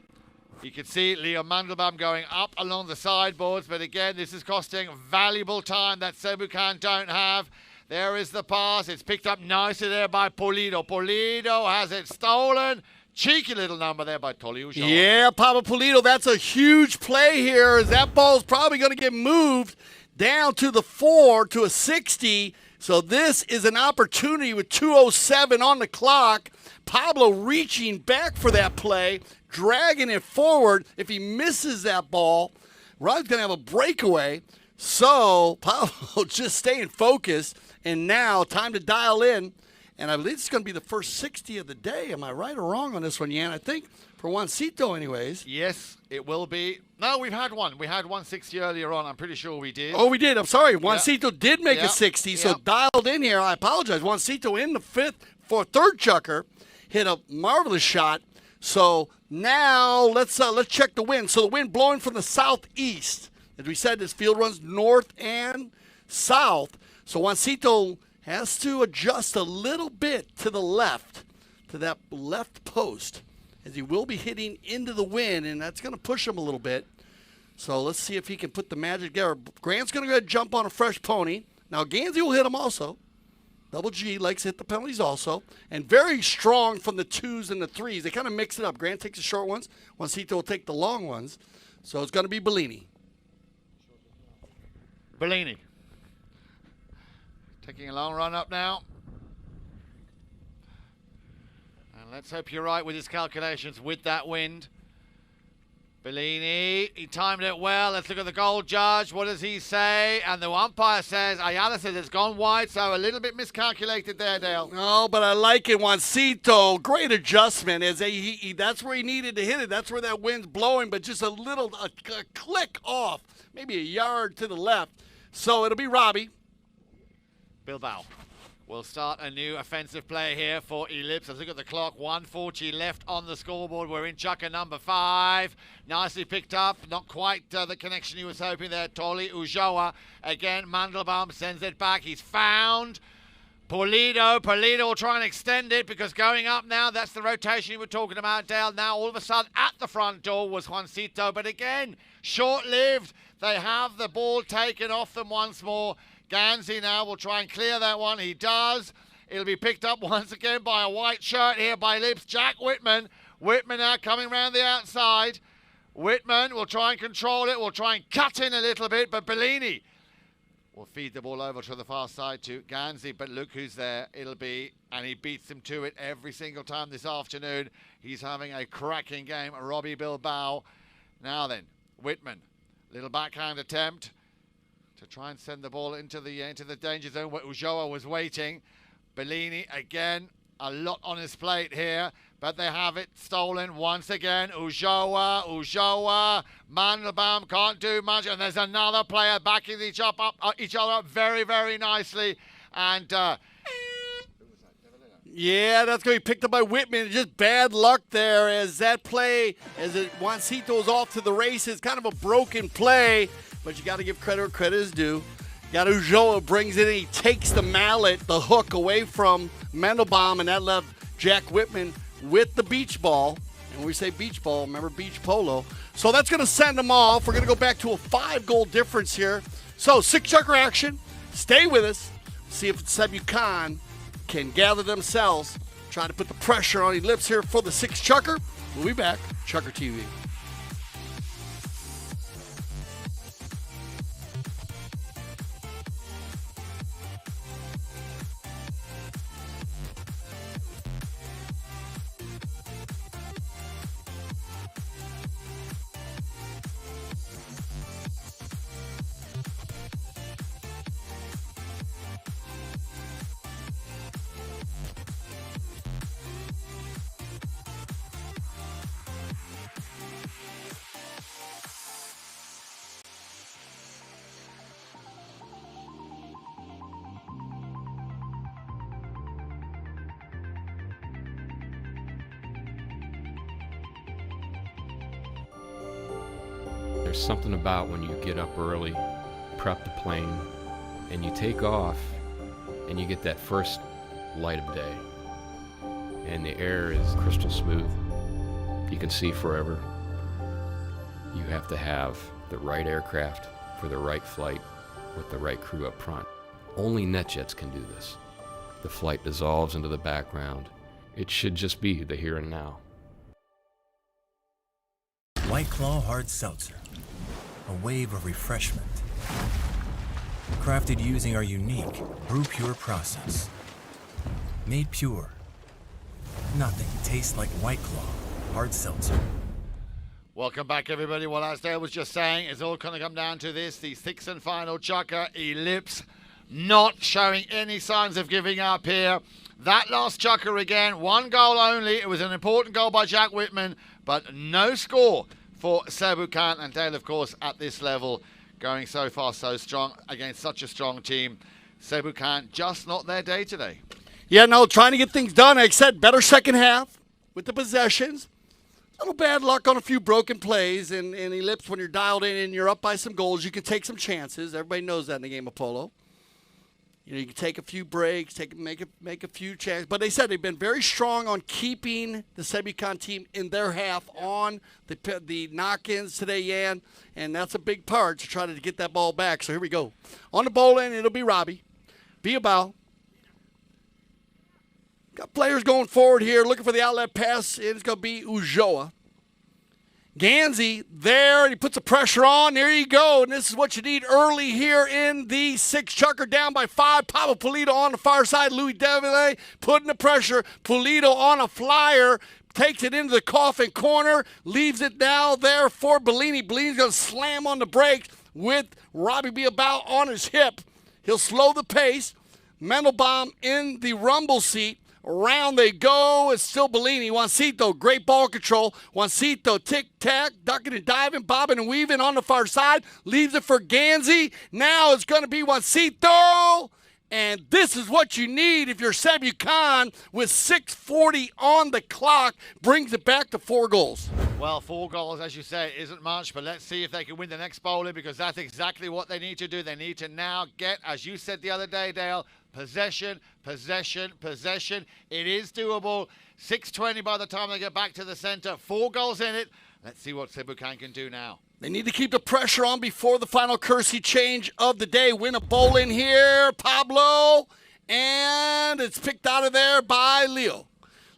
You can see Leo Mandelbaum going up along the sideboards, but again, this is costing valuable time that Sebucan don't have. There is the pass. It's picked up nicely there by Pulido. Pulido has it stolen. Cheeky little number there by Tolly Ulloa. Yeah, Pablo Pulido, that's a huge play here, as that ball is probably going to get moved down to the 4 to a 60. So this is an opportunity with 2:07 on the clock. Pablo reaching back for that play, dragging it forward. If he misses that ball, Rod's going to have a breakaway. So Pablo just staying focused. And now time to dial in. And I believe it's going to be the first 60 of the day. Am I right or wrong on this one, Yan? I think for Juancito anyways. Yes, it will be. No, we've had one. We had 160 earlier on. I'm pretty sure we did. Oh, we did. I'm sorry. Juancito did make a 60, Yeah. so dialed in here. I apologize. Juancito in the 5th for a 3rd chucker. Hit a marvelous shot. So now let's check the wind. So the wind blowing from the southeast. As we said, this field runs north and south. So Juancito has to adjust a little bit to the left, to that left post, as he will be hitting into the wind, and that's going to push him a little bit. So let's see if he can put the magic together. Grant's going to go ahead and jump on a fresh pony. Now Ganzi will hit him also. Double G likes to hit the penalties also. And very strong from the 2s and the 3s. They kind of mix it up. Grant takes the short ones. Juancito will take the long ones. So it's going to be Bellini. Bellini. Taking a long run up now. And let's hope you're right with his calculations with that wind. Bellini, he timed it well. Let's look at the goal judge. What does he say? And the umpire says, Ayala says it's gone wide, so a little bit miscalculated there, Dale. No, but I like it. Juancito, great adjustment. As that's where he needed to hit it. That's where that wind's blowing, but just a click off, maybe a yard to the left. So it'll be Robbie. Bilbao will start a new offensive play here for Ellipse. Let's look at the clock. 1:40 left on the scoreboard. We're in chucker number 5. Nicely picked up. Not quite the connection he was hoping there. Tolly Ulloa. Again, Mandelbaum sends it back. He's found Pulido. Pulido will try and extend it because going up now, that's the rotation you were talking about, Dale. Now all of a sudden at the front door was Juancito. But again, short-lived. They have the ball taken off them once more. Ganzi now will try and clear that one. He does. It'll be picked up once again by a white shirt here by Ellipse. Jack Whitman. Whitman now coming round the outside. Whitman will try and control it. Will try and cut in a little bit. But Bellini will feed the ball over to the far side to Ganzi. But look who's there. It'll be, and he beats him to it every single time this afternoon. He's having a cracking game. Robbie Bilbao. Now then, Whitman. Little backhand attempt to try and send the ball into the danger zone where Ulloa was waiting. Bellini again, a lot on his plate here, but they have it stolen once again. Ulloa, Mandelbaum can't do much, and there's another player backing each other up very, very nicely. And yeah, that's going to be picked up by Whitman. Just bad luck there as that play, Juancito's off to the races. Kind of a broken play, but you got to give credit where credit is due. Got Ulloa brings it in. He takes the mallet, the hook away from Mandelbaum, and that left Jack Whitman with the beach ball. And when we say beach ball, remember beach polo. So that's going to send them off. We're going to go back to a 5-goal difference here. So 6-chucker action. Stay with us. See if Sebucan can gather themselves, try to put the pressure on Ellipse here for the 6-chucker. We'll be back. Chucker TV. There's something about when you get up early, prep the plane, and you take off, and you get that first light of day, and the air is crystal smooth. You can see forever. You have to have the right aircraft for the right flight with the right crew up front. Only NetJets can do this. The flight dissolves into the background. It should just be the here and now. White Claw Hard Seltzer, a wave of refreshment. Crafted using our unique Brew Pure process. Made pure. Nothing tastes like White Claw Hard Seltzer. welcome back, everybody. What as Dale was just saying is all going to come down to this. The 6th and final chucker, Ellipse, not showing any signs of giving up here. That last chucker again, 1 goal only. It was an important goal by Jack Whitman, but no score for Sebucan. And Dale, of course, at this level, going so far so strong against such a strong team. Sebucan, just not their day today. Yeah, no, trying to get things done. Like I said, better second half with the possessions. A little bad luck on a few broken plays. And Ellipse, when you're dialed in and you're up by some goals, you can take some chances. Everybody knows that in the game of polo. You know, you can take a few breaks, make a few chances. But they said they've been very strong on keeping the Sebucan team in their half on the knock-ins today, Yan. And that's a big part to try to get that ball back. So here we go. On the bowl in, it'll be Robbie. Biabal. Got players going forward here, looking for the outlet pass. It's going to be Ulloa. Ganzi there, and he puts the pressure on. There you go, and this is what you need early here in the 6th chucker, down by 5. Pablo Pulido on the far side. Louis Devillay putting the pressure. Pulido on a flyer, takes it into the coffin corner, leaves it now there for Bellini. Bellini's going to slam on the brakes with Robbie Biabal on his hip. He'll slow the pace. Mandelbaum in the rumble seat. Around they go. It's still Bellini. Juancito, great ball control. Juancito, tic-tac, ducking and diving, bobbing and weaving on the far side. Leaves it for Ganzi. Now it's going to be Juancito. And this is what you need if you're Sebucan with 6:40 on the clock. Brings it back to 4 goals. Well, 4 goals, as you say, isn't much, but let's see if they can win the next bowling, because that's exactly what they need to do. They need to now get, as you said the other day, Dale, possession, possession, possession. It is doable. 6:20 by the time they get back to the center. 4 goals in it. Let's see what Sebucan can do now. They need to keep the pressure on before the final Kersey change of the day. Win a bowl in here, Pablo. And it's picked out of there by Leo.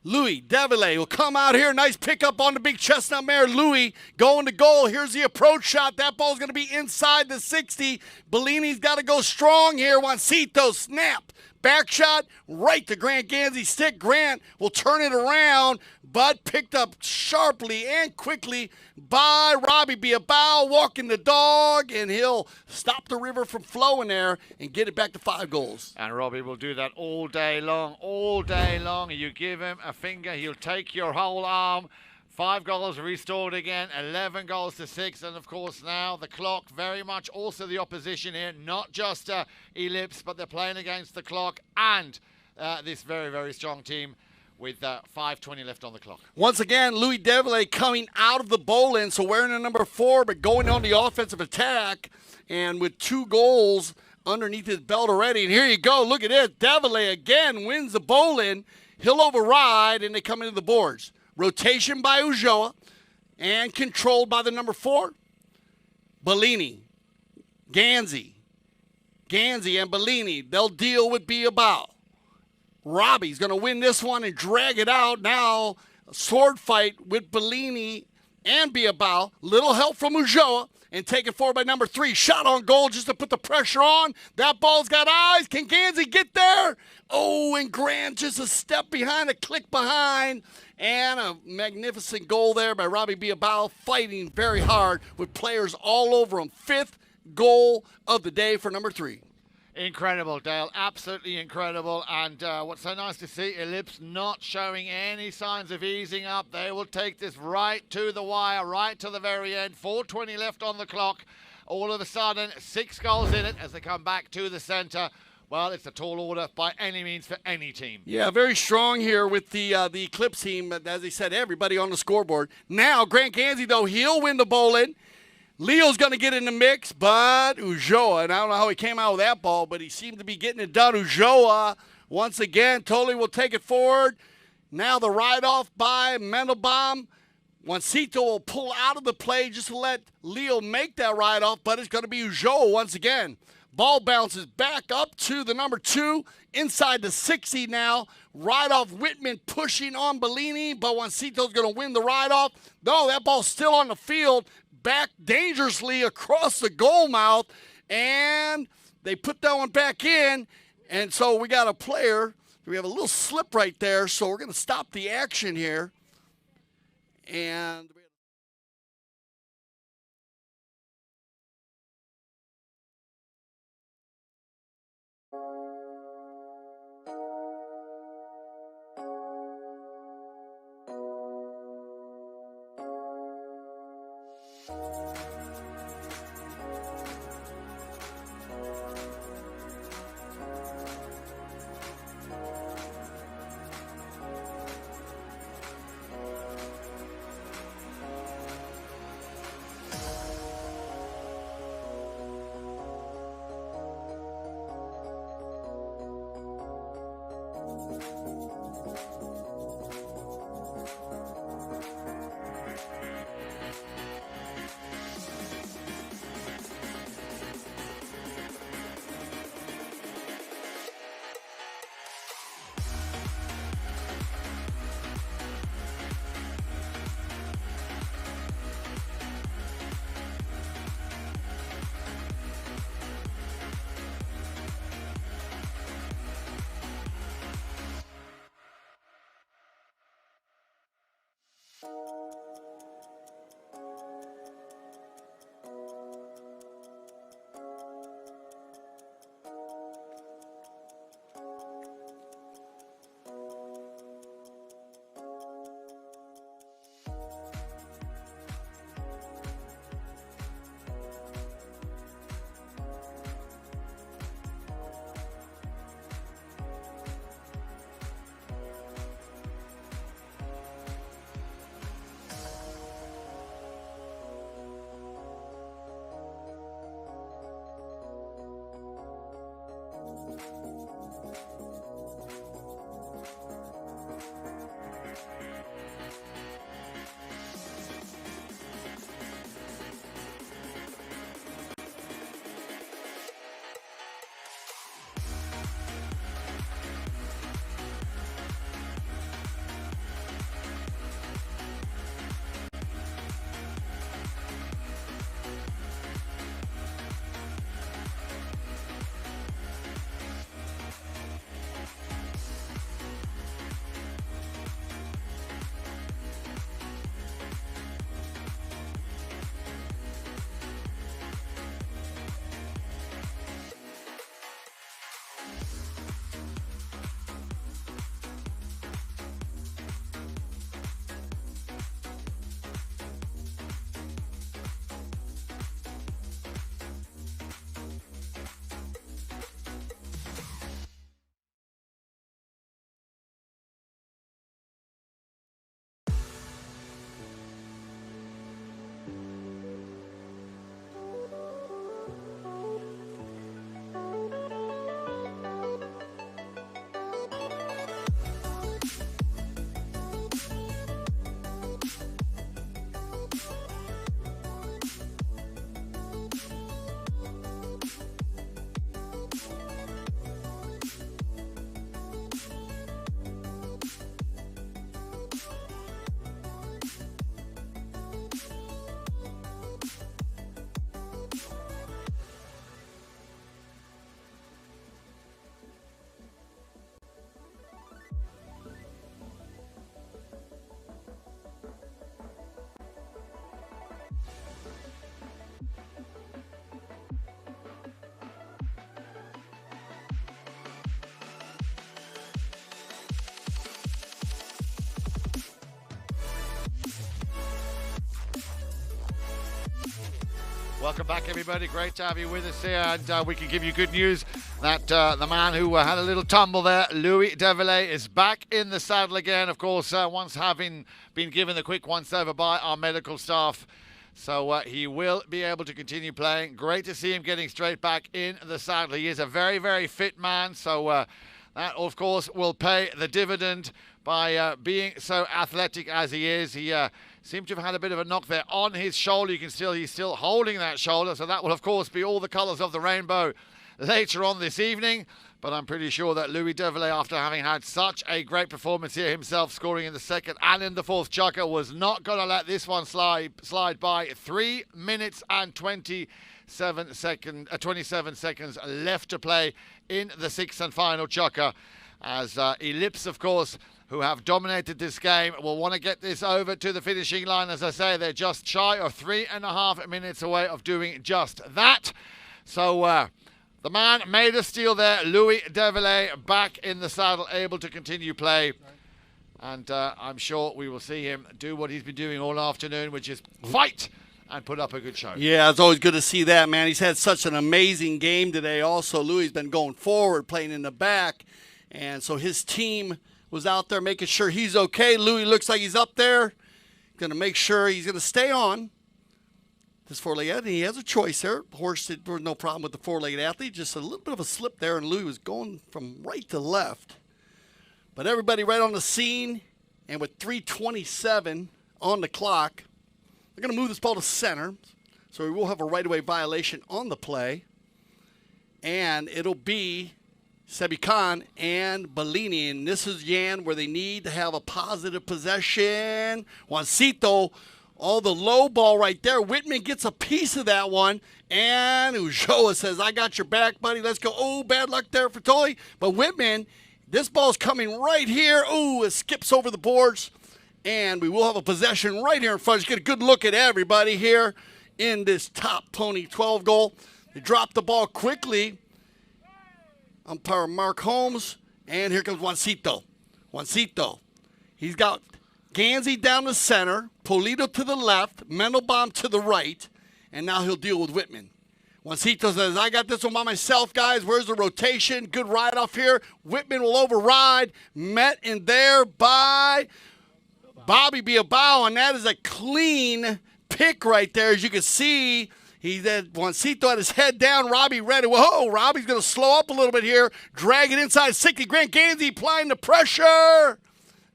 Louis Devillay will come out here. Nice pickup on the big chestnut mare. Louis going to goal. Here's the approach shot. That ball's going to be inside the 60. Bellini's got to go strong here. Juancito snap. back shot right to Grant Gansey's stick. Grant will turn it around, but picked up sharply and quickly by Robbie Biabao, walking the dog, and he'll stop the river from flowing there and get it back to 5 goals. And Robbie will do that all day long, all day long. You give him a finger, he'll take your whole arm. 5 goals restored again, 11 goals to 6. And, of course, now the clock very much also the opposition here, not just Ellipse, but they're playing against the clock and this very, very strong team with 5:20 left on the clock. Once again, Louis Devillet coming out of the bowl-in, so wearing a number 4, but going on the offensive attack, and with 2 goals underneath his belt already. And here you go, look at this. Devillet again wins the bowl-in. He'll override, and they come into the boards. Rotation by Ulloa and controlled by the number 4, Bellini. Gansey and Bellini, they'll deal with Biabao. Robbie's going to win this one and drag it out. Now, a sword fight with Bellini and Biabao. Little help from Ulloa and taken forward by number 3. Shot on goal just to put the pressure on. That ball's got eyes. Can Gansey get there? Oh, and Grant just a step behind, a click behind. And a magnificent goal there by Robbie Biabao, fighting very hard with players all over him. 5th goal of the day for number 3. Incredible, Dale. Absolutely incredible. And what's so nice to see, Ellipse not showing any signs of easing up. They will take this right to the wire, right to the very end. 4:20 left on the clock. All of a sudden, 6 goals in it as they come back to the center. Well, it's a tall order by any means for any team. Yeah, very strong here with the Eclipse team. But as I said, everybody on the scoreboard. Now, Grant Gansey, though, he'll win the bowl-in. Leo's going to get in the mix, but Ulloa, and I don't know how he came out with that ball, but he seemed to be getting it done. Ulloa, once again, totally will take it forward. Now the ride-off by Mendelbaum. Juancito will pull out of the play just to let Leo make that ride-off, but it's going to be Ulloa once again. Ball bounces back up to the number 2, inside the 60 now. Ride-off Whitman pushing on Bellini, but Juancito's going to win the ride-off. No, that ball's still on the field, back dangerously across the goal mouth, and they put that one back in, and so we got a player. We have a little slip right there, so we're going to stop the action here. And Welcome back, everybody. Great to have you with us here, and we can give you good news that the man who had a little tumble there, Louis Devillet, is back in the saddle again. Of course, once having been given the quick once-over by our medical staff. So he will be able to continue playing. Great to see him getting straight back in the saddle. He is a very, very fit man, so that, of course, will pay the dividend by being so athletic as he is. He seemed to have had a bit of a knock there on his shoulder. You can still, he's still holding that shoulder, so that will, of course, be all the colours of the rainbow later on this evening. But I'm pretty sure that Louis Devillet, after having had such a great performance here himself, scoring in the second and in the fourth chukker, was not going to let this one slide by. 3 minutes and 27 seconds left to play in the sixth and final chukker, as Ellipse, of course, who have dominated this game, will want to get this over to the finishing line. As I say, they're just shy of 3.5 minutes away of doing just that. So the man made a steal there, Louis Devillet, back in the saddle, able to continue play. And I'm sure we will see him do what he's been doing all afternoon, which is fight and put up a good show. Yeah, it's always good to see that, man. He's had such an amazing game today. Also, Louis has been going forward, playing in the back. And so his team was out there making sure he's okay. Louis looks like he's up there. Going to make sure he's going to stay on this four-legged. And he has a choice there. Horse, there was no problem with the four-legged athlete. Just a little bit of a slip there, and Louis was going from right to left. But everybody right on the scene, and with 3:27 on the clock, they're going to move this ball to center. So we will have a right-of-way violation on the play. And it'll be Sebucan and Bellini, and this is Yan where they need to have a positive possession. Juancito, all the low ball right there. Whitman gets a piece of that one, and Ulloa says, I got your back, buddy. Let's go. Oh, bad luck there for Tully. But Whitman, this ball's coming right here. Oh, it skips over the boards, and we will have a possession right here in front. Just get a good look at everybody here in this top pony 12 goal. They drop the ball quickly. Umpire Mark Holmes, and here comes Juancito. Juancito. He's got Gansey down the center, Polito to the left, Mendelbaum to the right, and now he'll deal with Whitman. Juancito says, I got this one by myself, guys. Where's the rotation? Good ride off here. Whitman will override. Met in there by Bobby Bilbao, and that is a clean pick right there, as you can see. He had Juancito had his head down. Robbie read it. Whoa, Robbie's going to slow up a little bit here. Drag it inside 60. Grant Gansey applying the pressure.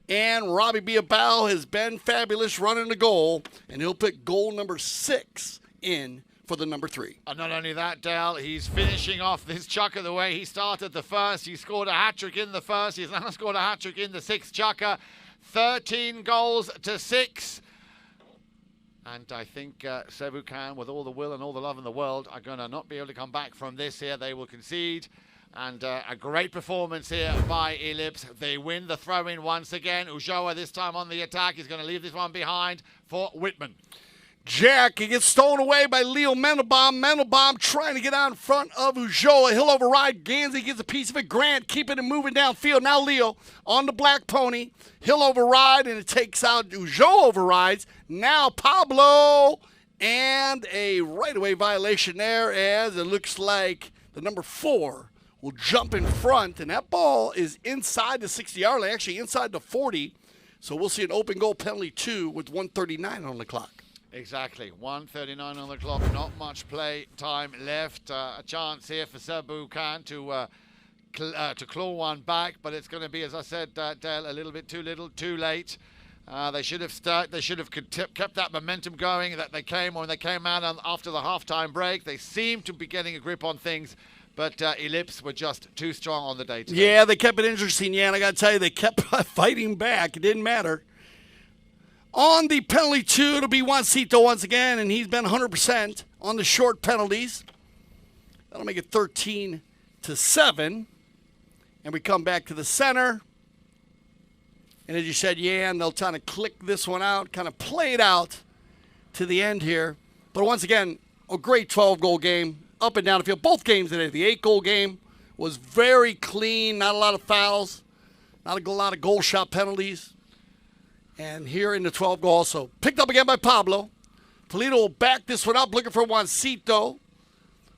And Robbie Bilbao has been fabulous running the goal. And he'll put goal number 6 in for the number 3. And not only that, Dale, he's finishing off this chukker the way he started the first. He scored a hat-trick in the first. He's now scored a hat-trick in the sixth chukker. 13 goals to 6. And I think Sebucan, with all the will and all the love in the world, are going to not be able to come back from this here. They will concede. And a great performance here by Ellipse. They win the throw-in once again. Ulloa this time on the attack. He's going to leave this one behind for Whitman. Jack, he gets stolen away by Leo Mendelbaum. Mendelbaum trying to get out in front of Ulloa. He'll override. Gansey gets a piece of it. Grant keeping it moving downfield. Now Leo on the black pony. He'll override, and it takes out. Ulloa overrides. Now Pablo, and a right-of-way violation there, as it looks like the number 4 will jump in front, and that ball is inside the 60-yard line, actually inside the 40. So we'll see an open goal penalty 2 with 1:39 on the clock. Exactly, 1:39 on the clock. Not much play time left. A chance here for Sebucan to claw one back, but it's going to be, as I said, Dale, a little bit too little, too late. They should have kept that momentum going that they came when they came out after the halftime break. They seemed to be getting a grip on things, but Ellipse were just too strong on the day today. Yeah, they kept it interesting, and I got to tell you, they kept fighting back. It didn't matter. On the penalty 2, it'll be Juancito once again, and he's been 100% on the short penalties. That'll make it 13-7. And we come back to the center. And as you said, Yan, they'll kind of click this one out, kind of play it out to the end here. But once again, a great 12-goal game, up and down the field. Both games today. The 8-goal game was very clean, not a lot of fouls, not a lot of goal shot penalties. And here in the 12-goal also. Picked up again by Pablo. Polito will back this one up, looking for Juancito.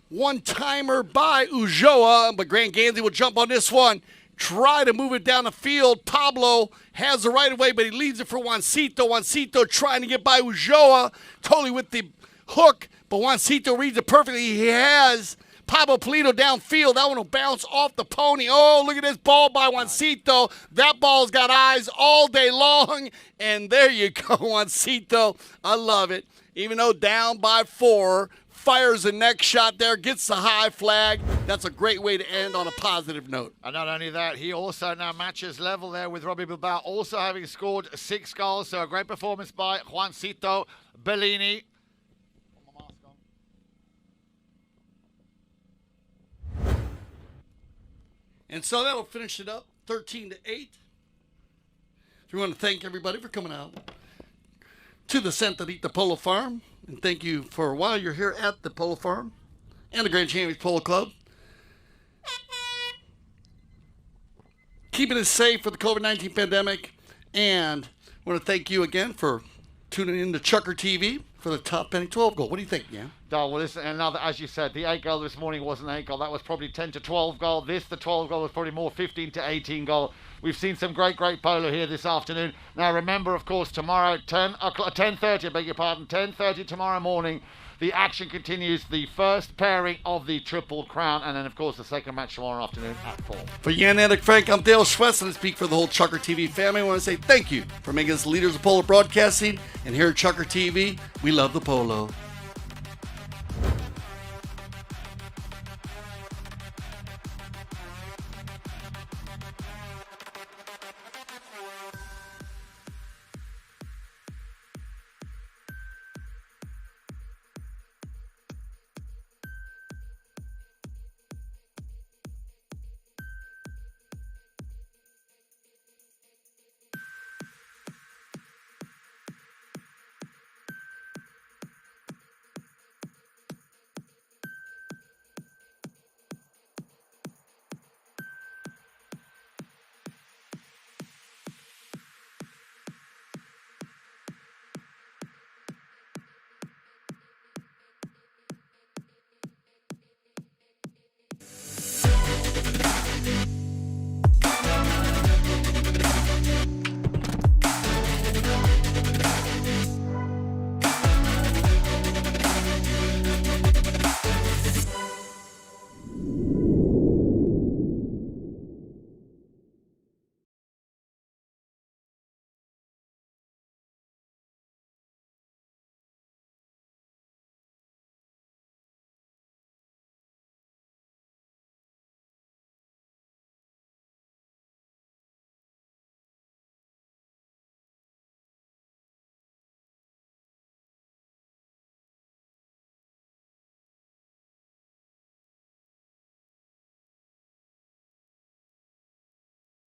One-timer by Ulloa, but Grant Gansey will jump on this one. Try to move it down the field. Pablo has the right of way, but he leaves it for Juancito. Juancito trying to get by Ulloa, totally with the hook, but Juancito reads it perfectly. He has Pablo Polito downfield. That one will bounce off the pony. Oh, look at this ball by Juancito. That ball's got eyes all day long, and there you go, Juancito. I love it. Even though down by 4, fires the next shot there, gets the high flag. That's a great way to end on a positive note. And not only that, he also now matches level there with Robbie Bilbao, also having scored 6 goals. So a great performance by Juancito Bellini. And so that will finish it up, 13-8. We want to thank everybody for coming out to the Santa Rita Polo Farm. And thank you for while you're here at the Polo Farm and the Grand Champions Polo Club. Keeping us safe for the COVID-19 pandemic. And I want to thank you again for tuning in to Chucker TV for the top penny 12 goal. What do you think, yeah? Well, listen, and now that, as you said, the 8 goal this morning wasn't an 8 goal. That was probably 10 to 12 goal. The 12 goal was probably more 15 to 18 goal. We've seen some great polo here this afternoon. Now, remember, of course, tomorrow, 10:30, I beg your pardon, 10:30 tomorrow morning, the action continues. The first pairing of the Triple Crown, and then, of course, the second match tomorrow afternoon at 4. For Jan Eric Frank, I'm Dale Schwess, and I speak for the whole Chucker TV family. I want to say thank you for making us leaders of polo broadcasting. And here at Chucker TV, we love the polo.